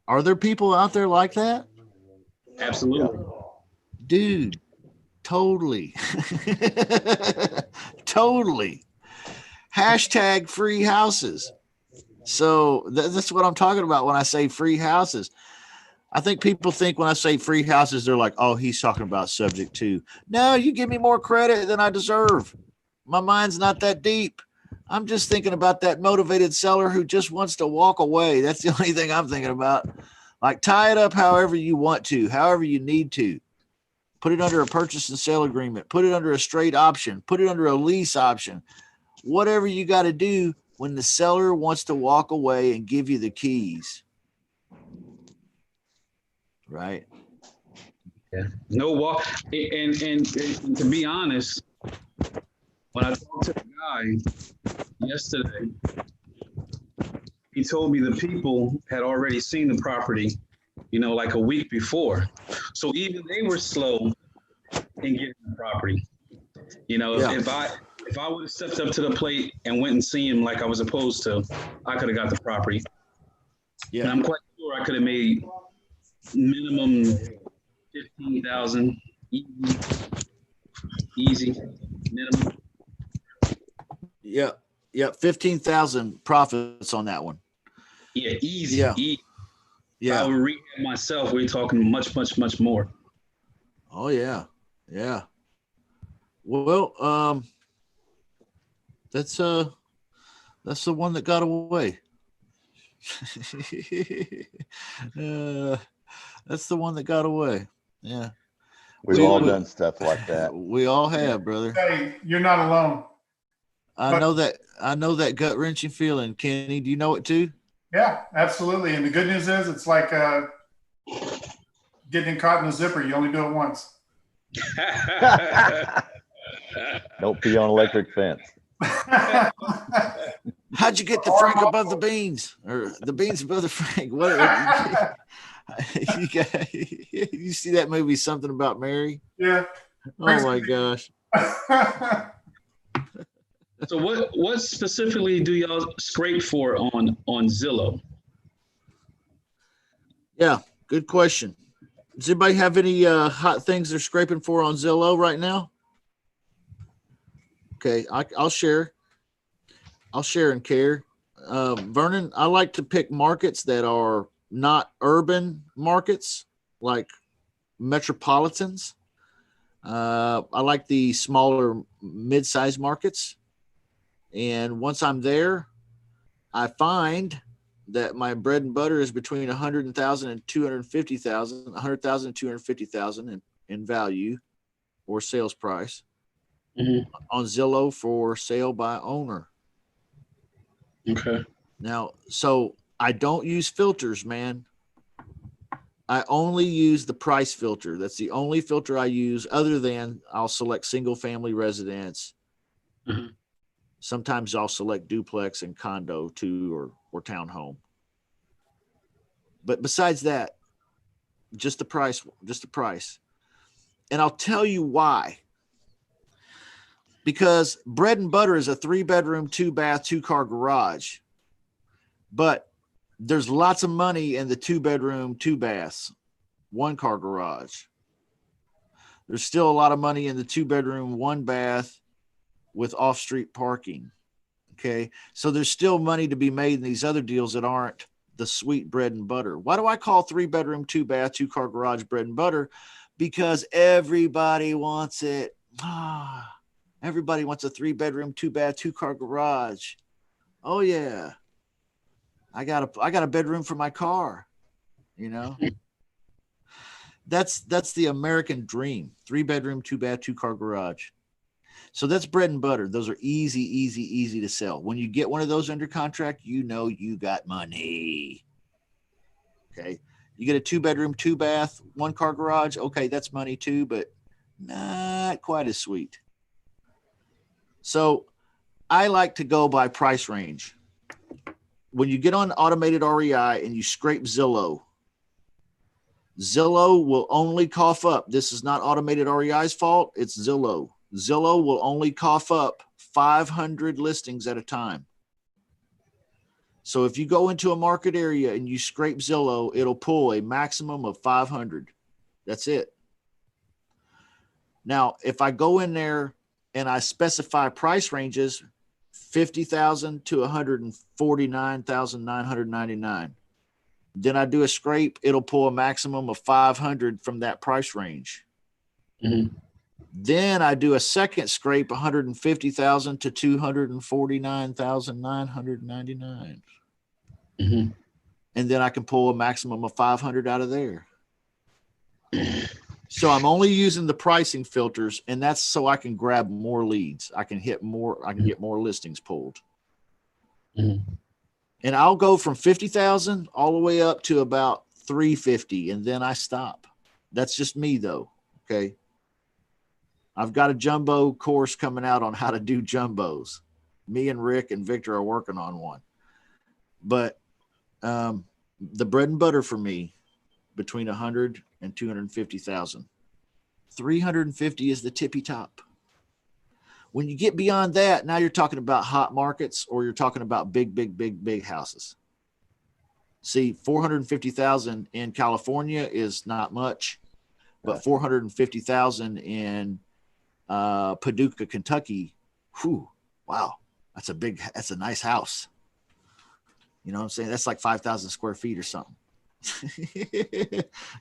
Are there people out there like that? Absolutely. Dude, totally. Totally. Hashtag free houses. So that's what I'm talking about when I say free houses. I think people think when I say free houses, they're like, oh, he's talking about subject to. No, you give me more credit than I deserve. My mind's not that deep. I'm just thinking about that motivated seller who just wants to walk away. That's the only thing I'm thinking about. Like, tie it up however you want to, however you need to. Put it under a purchase and sale agreement. Put it under a straight option. Put it under a lease option. Whatever you got to do when the seller wants to walk away and give you the keys. Right? Yeah. No walk. And to be honest, when I talked to the guy yesterday, he told me the people had already seen the property, like a week before. So even they were slow in getting the property. If I would have stepped up to the plate and went and seen him like I was supposed to, I could have got the property. Yeah. And I'm quite sure I could have made minimum 15,000 easy minimum. Yeah. 15,000 profits on that one. Yeah, easy. Yeah. Easy. Yeah. If I would rehab myself, we're talking much, much, much more. Oh yeah. Yeah. Well, that's the one that got away. That's the one that got away. Yeah. We've all done stuff like that. We all have, brother. Hey, you're not alone. I know that gut wrenching feeling. Kenny, do you know it too? Yeah, absolutely. And the good news is it's like getting caught in a zipper. You only do it once. Don't pee on electric fence. How'd you get the Frank above the beans, or the beans above the Frank? What? You see that movie, Something About Mary? Yeah. Oh my gosh. So what specifically do y'all scrape for on Zillow? Yeah, good question. Does anybody have any hot things they're scraping for on Zillow right now? Okay, I'll share. I'll share and care. Vernon, I like to pick markets that are not urban markets, like metropolitans. I like the smaller mid-sized markets. And once I'm there, I find that my bread and butter is between 100,000 and 250,000, 100,000 and 250,000 in value or sales price. Mm-hmm. On Zillow for sale by owner. Okay. Now, so I don't use filters, man. I only use the price filter. That's the only filter I use, other than I'll select single family residence. Mm-hmm. Sometimes I'll select duplex and condo too, or townhome. But besides that, just the price. And I'll tell you why. Because bread and butter is a 3-bedroom, 2-bath, 2-car garage. But there's lots of money in the 2-bedroom, 2-baths, 1-car garage. There's still a lot of money in the 2-bedroom, 1-bath with off-street parking. Okay. So there's still money to be made in these other deals that aren't the sweet bread and butter. Why do I call 3-bedroom, 2-bath, 2-car garage bread and butter? Because everybody wants it. Everybody wants a 3-bedroom, 2-bath, 2-car garage. Oh yeah. I got a bedroom for my car. That's the American dream. 3-bedroom, 2-bath, 2-car garage. So that's bread and butter. Those are easy to sell. When you get one of those under contract, you know you got money. Okay. You get a 2-bedroom, 2-bath, 1-car garage. Okay, that's money too, but not quite as sweet. So I like to go by price range. When you get on automated REI and you scrape Zillow, Zillow will only cough up. This is not automated REI's fault. It's Zillow. Zillow will only cough up 500 listings at a time. So if you go into a market area and you scrape Zillow, it'll pull a maximum of 500. That's it. Now, if I go in there and I specify price ranges, 50,000 to 149,999. Then I do a scrape, it'll pull a maximum of 500 from that price range. Mhm. Then I do a second scrape, 150,000 to 249,999. Mhm. And then I can pull a maximum of 500 out of there. So I'm only using the pricing filters, and that's so I can grab more leads. I can get more listings pulled. Mhm. And I'll go from 50,000 all the way up to about 350, and then I stop. That's just me though. Okay. I've got a jumbo course coming out on how to do jumbos. Me and Rick and Victor are working on one. But the bread and butter for me, between 100 and 250,000. 350 is the tippy top. When you get beyond that, now you're talking about hot markets, or you're talking about big houses. See, 450,000 in California is not much, but 450,000 in Paducah, Kentucky, whew, wow, that's a nice house. You know what I'm saying? That's like 5,000 square feet or something.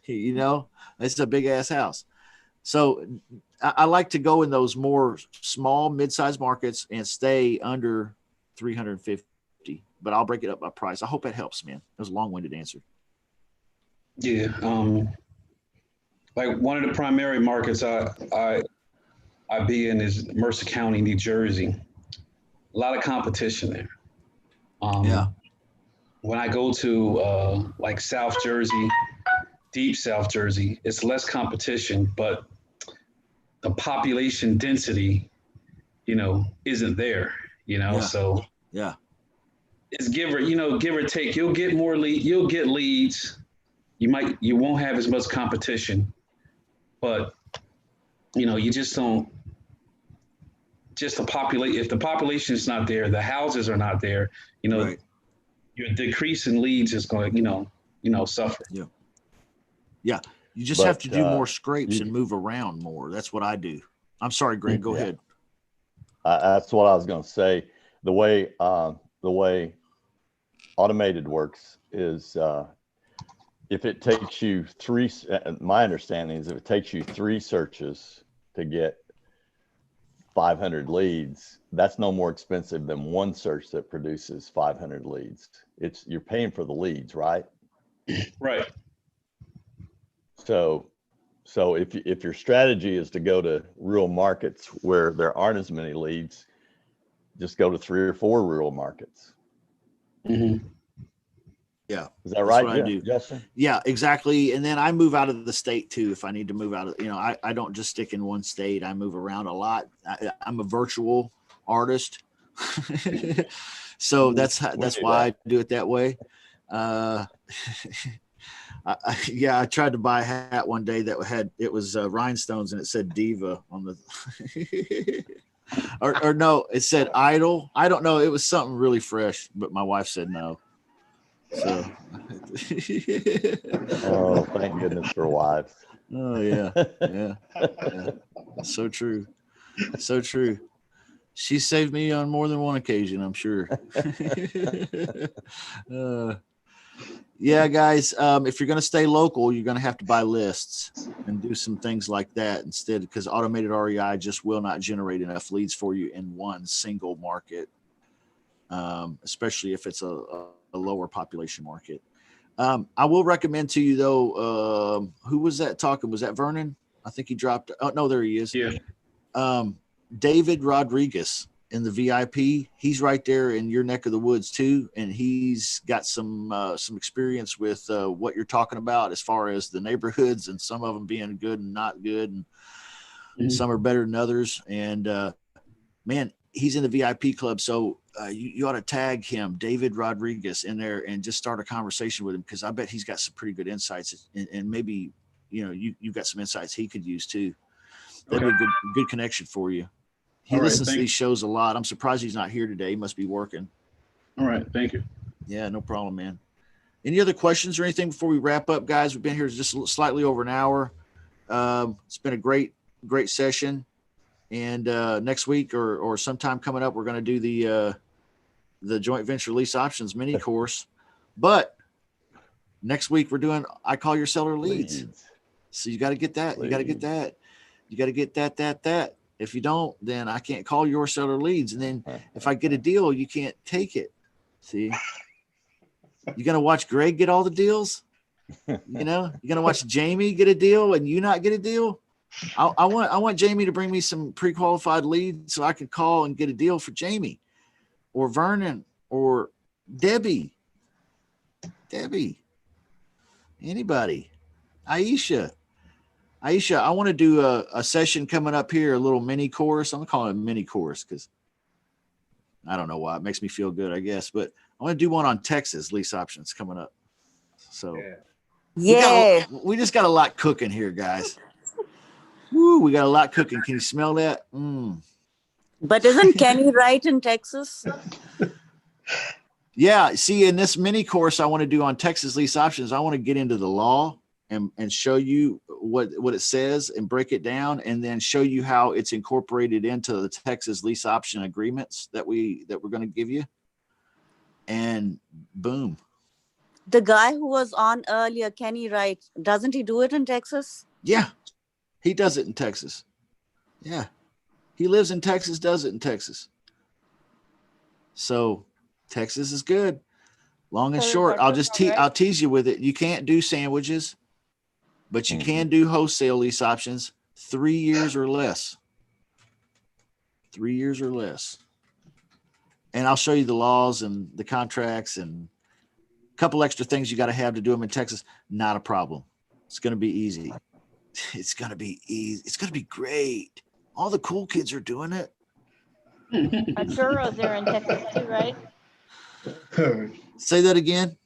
You know, it's a big ass house. So I like to go in those more small, mid-sized markets and stay under 350, but I'll break it up by price. I hope that helps, man. It was a long-winded answer. Yeah. Like one of the primary markets I be in is Mercer County, New Jersey. A lot of competition there. Yeah. When I go to like South Jersey, deep South Jersey, it's less competition, but the population density, isn't there, Yeah. so Yeah. it's give or take. You'll get leads. You won't have as much competition, but you just don't, just if the population is not there, the houses are not there, Right. your decrease in leads is going to, suffer. Yeah. Yeah. You just But, have to do more scrapes and move around more. That's what I do. I'm sorry, Greg, go ahead. That's what I was going to say. The way automated works is if it takes you my understanding is if it takes you 3 searches to get 500 leads, that's no more expensive than 1 search that produces 500 leads. You're paying for the leads, right? Right. So if your strategy is to go to rural markets where there aren't as many leads, just go to 3 or 4 rural markets. Mm-hmm. Yeah. Is that right? I do. Justin? Yeah, exactly. And then I move out of the state too. If I need to move out of, I don't just stick in one state. I move around a lot. I'm a virtual artist. So that's why I do it that way. I tried to buy a hat one day that it was rhinestones and it said diva on the, or no, it said idol. I don't know. It was something really fresh, but my wife said no. So, oh, thank goodness for wives. Oh yeah. So true. So true. She saved me on more than one occasion, I'm sure. Yeah, guys, if you're going to stay local, you're going to have to buy lists and do some things like that instead, because automated REI just will not generate enough leads for you in one single market, especially if it's a lower population market. I will recommend to you, though, who was that talking? Was that Vernon? I think he dropped. Oh, no, there he is. Yeah. David Rodriguez in the VIP. He's right there in your neck of the woods too, and he's got some experience with what you're talking about as far as the neighborhoods and some of them being good and not good, and some are better than others. And man, he's in the VIP club, so you ought to tag him, David Rodriguez, in there and just start a conversation with him, because I bet he's got some pretty good insights, and maybe you've got some insights he could use too. That'd be a good connection for you. He listens to these shows a lot. I'm surprised he's not here today. He must be working. All right. Thank you. Yeah, no problem, man. Any other questions or anything before we wrap up, guys? We've been here just slightly over an hour. It's been a great session. And next week or sometime coming up, we're going to do the joint venture lease options mini course. But next week we're doing I call your seller leads. So you got to get that. You got to get that. You got to get that. If you don't, then I can't call your seller leads. And then if I get a deal, you can't take it. See, you're going to watch Greg get all the deals. You're going to watch Jamie get a deal and you not get a deal. I want Jamie to bring me some pre-qualified leads so I can call and get a deal for Jamie or Vernon or Debbie, anybody, Aisha, I want to do a session coming up here, a little mini course. I'm gonna call it a mini course because I don't know why, it makes me feel good, I guess. But I want to do one on Texas lease options coming up. So we just got a lot cooking here, guys. Woo, we got a lot cooking. Can you smell that? But isn't Kenny right in Texas? Yeah. See, in this mini course I want to do on Texas lease options, I want to get into the law and show you what it says and break it down, and then show you how it's incorporated into the Texas lease option agreements that we're going to give you. And boom. The guy who was on earlier, Kenny Wright, doesn't he do it in Texas? Yeah, he does it in Texas. Yeah, he lives in Texas, does it in Texas. So Texas is good. Long and short, I'll tease you with it. You can't do sandwiches, but you can do wholesale lease options 3 years or less. 3 years or less. And I'll show you the laws and the contracts and a couple extra things you got to have to do them in Texas. Not a problem. It's going to be easy. It's going to be easy. It's going to be great. All the cool kids are doing it. Arturo's there in Texas too, right? Say that again.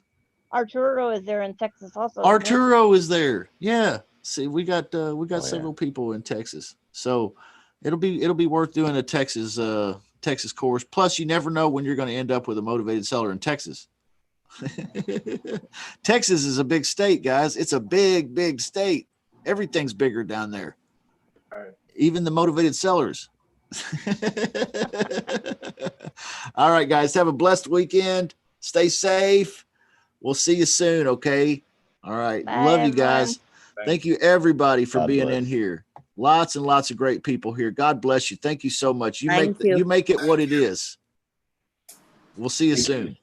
Arturo is there in Texas also. Arturo is there. Yeah. See, we got several people in Texas. So it'll be worth doing a Texas course. Plus, you never know when you're going to end up with a motivated seller in Texas. Texas is a big state, guys. It's a big state. Everything's bigger down there. Even the motivated sellers. All right, guys. Have a blessed weekend. Stay safe. We'll see you soon. Okay. All right. Bye, Love you guys. Thank you, everybody, for God being bless. in here. Lots and lots of great people here. God bless you. Thank you so much. You Thank you. make it what it is. We'll see you soon.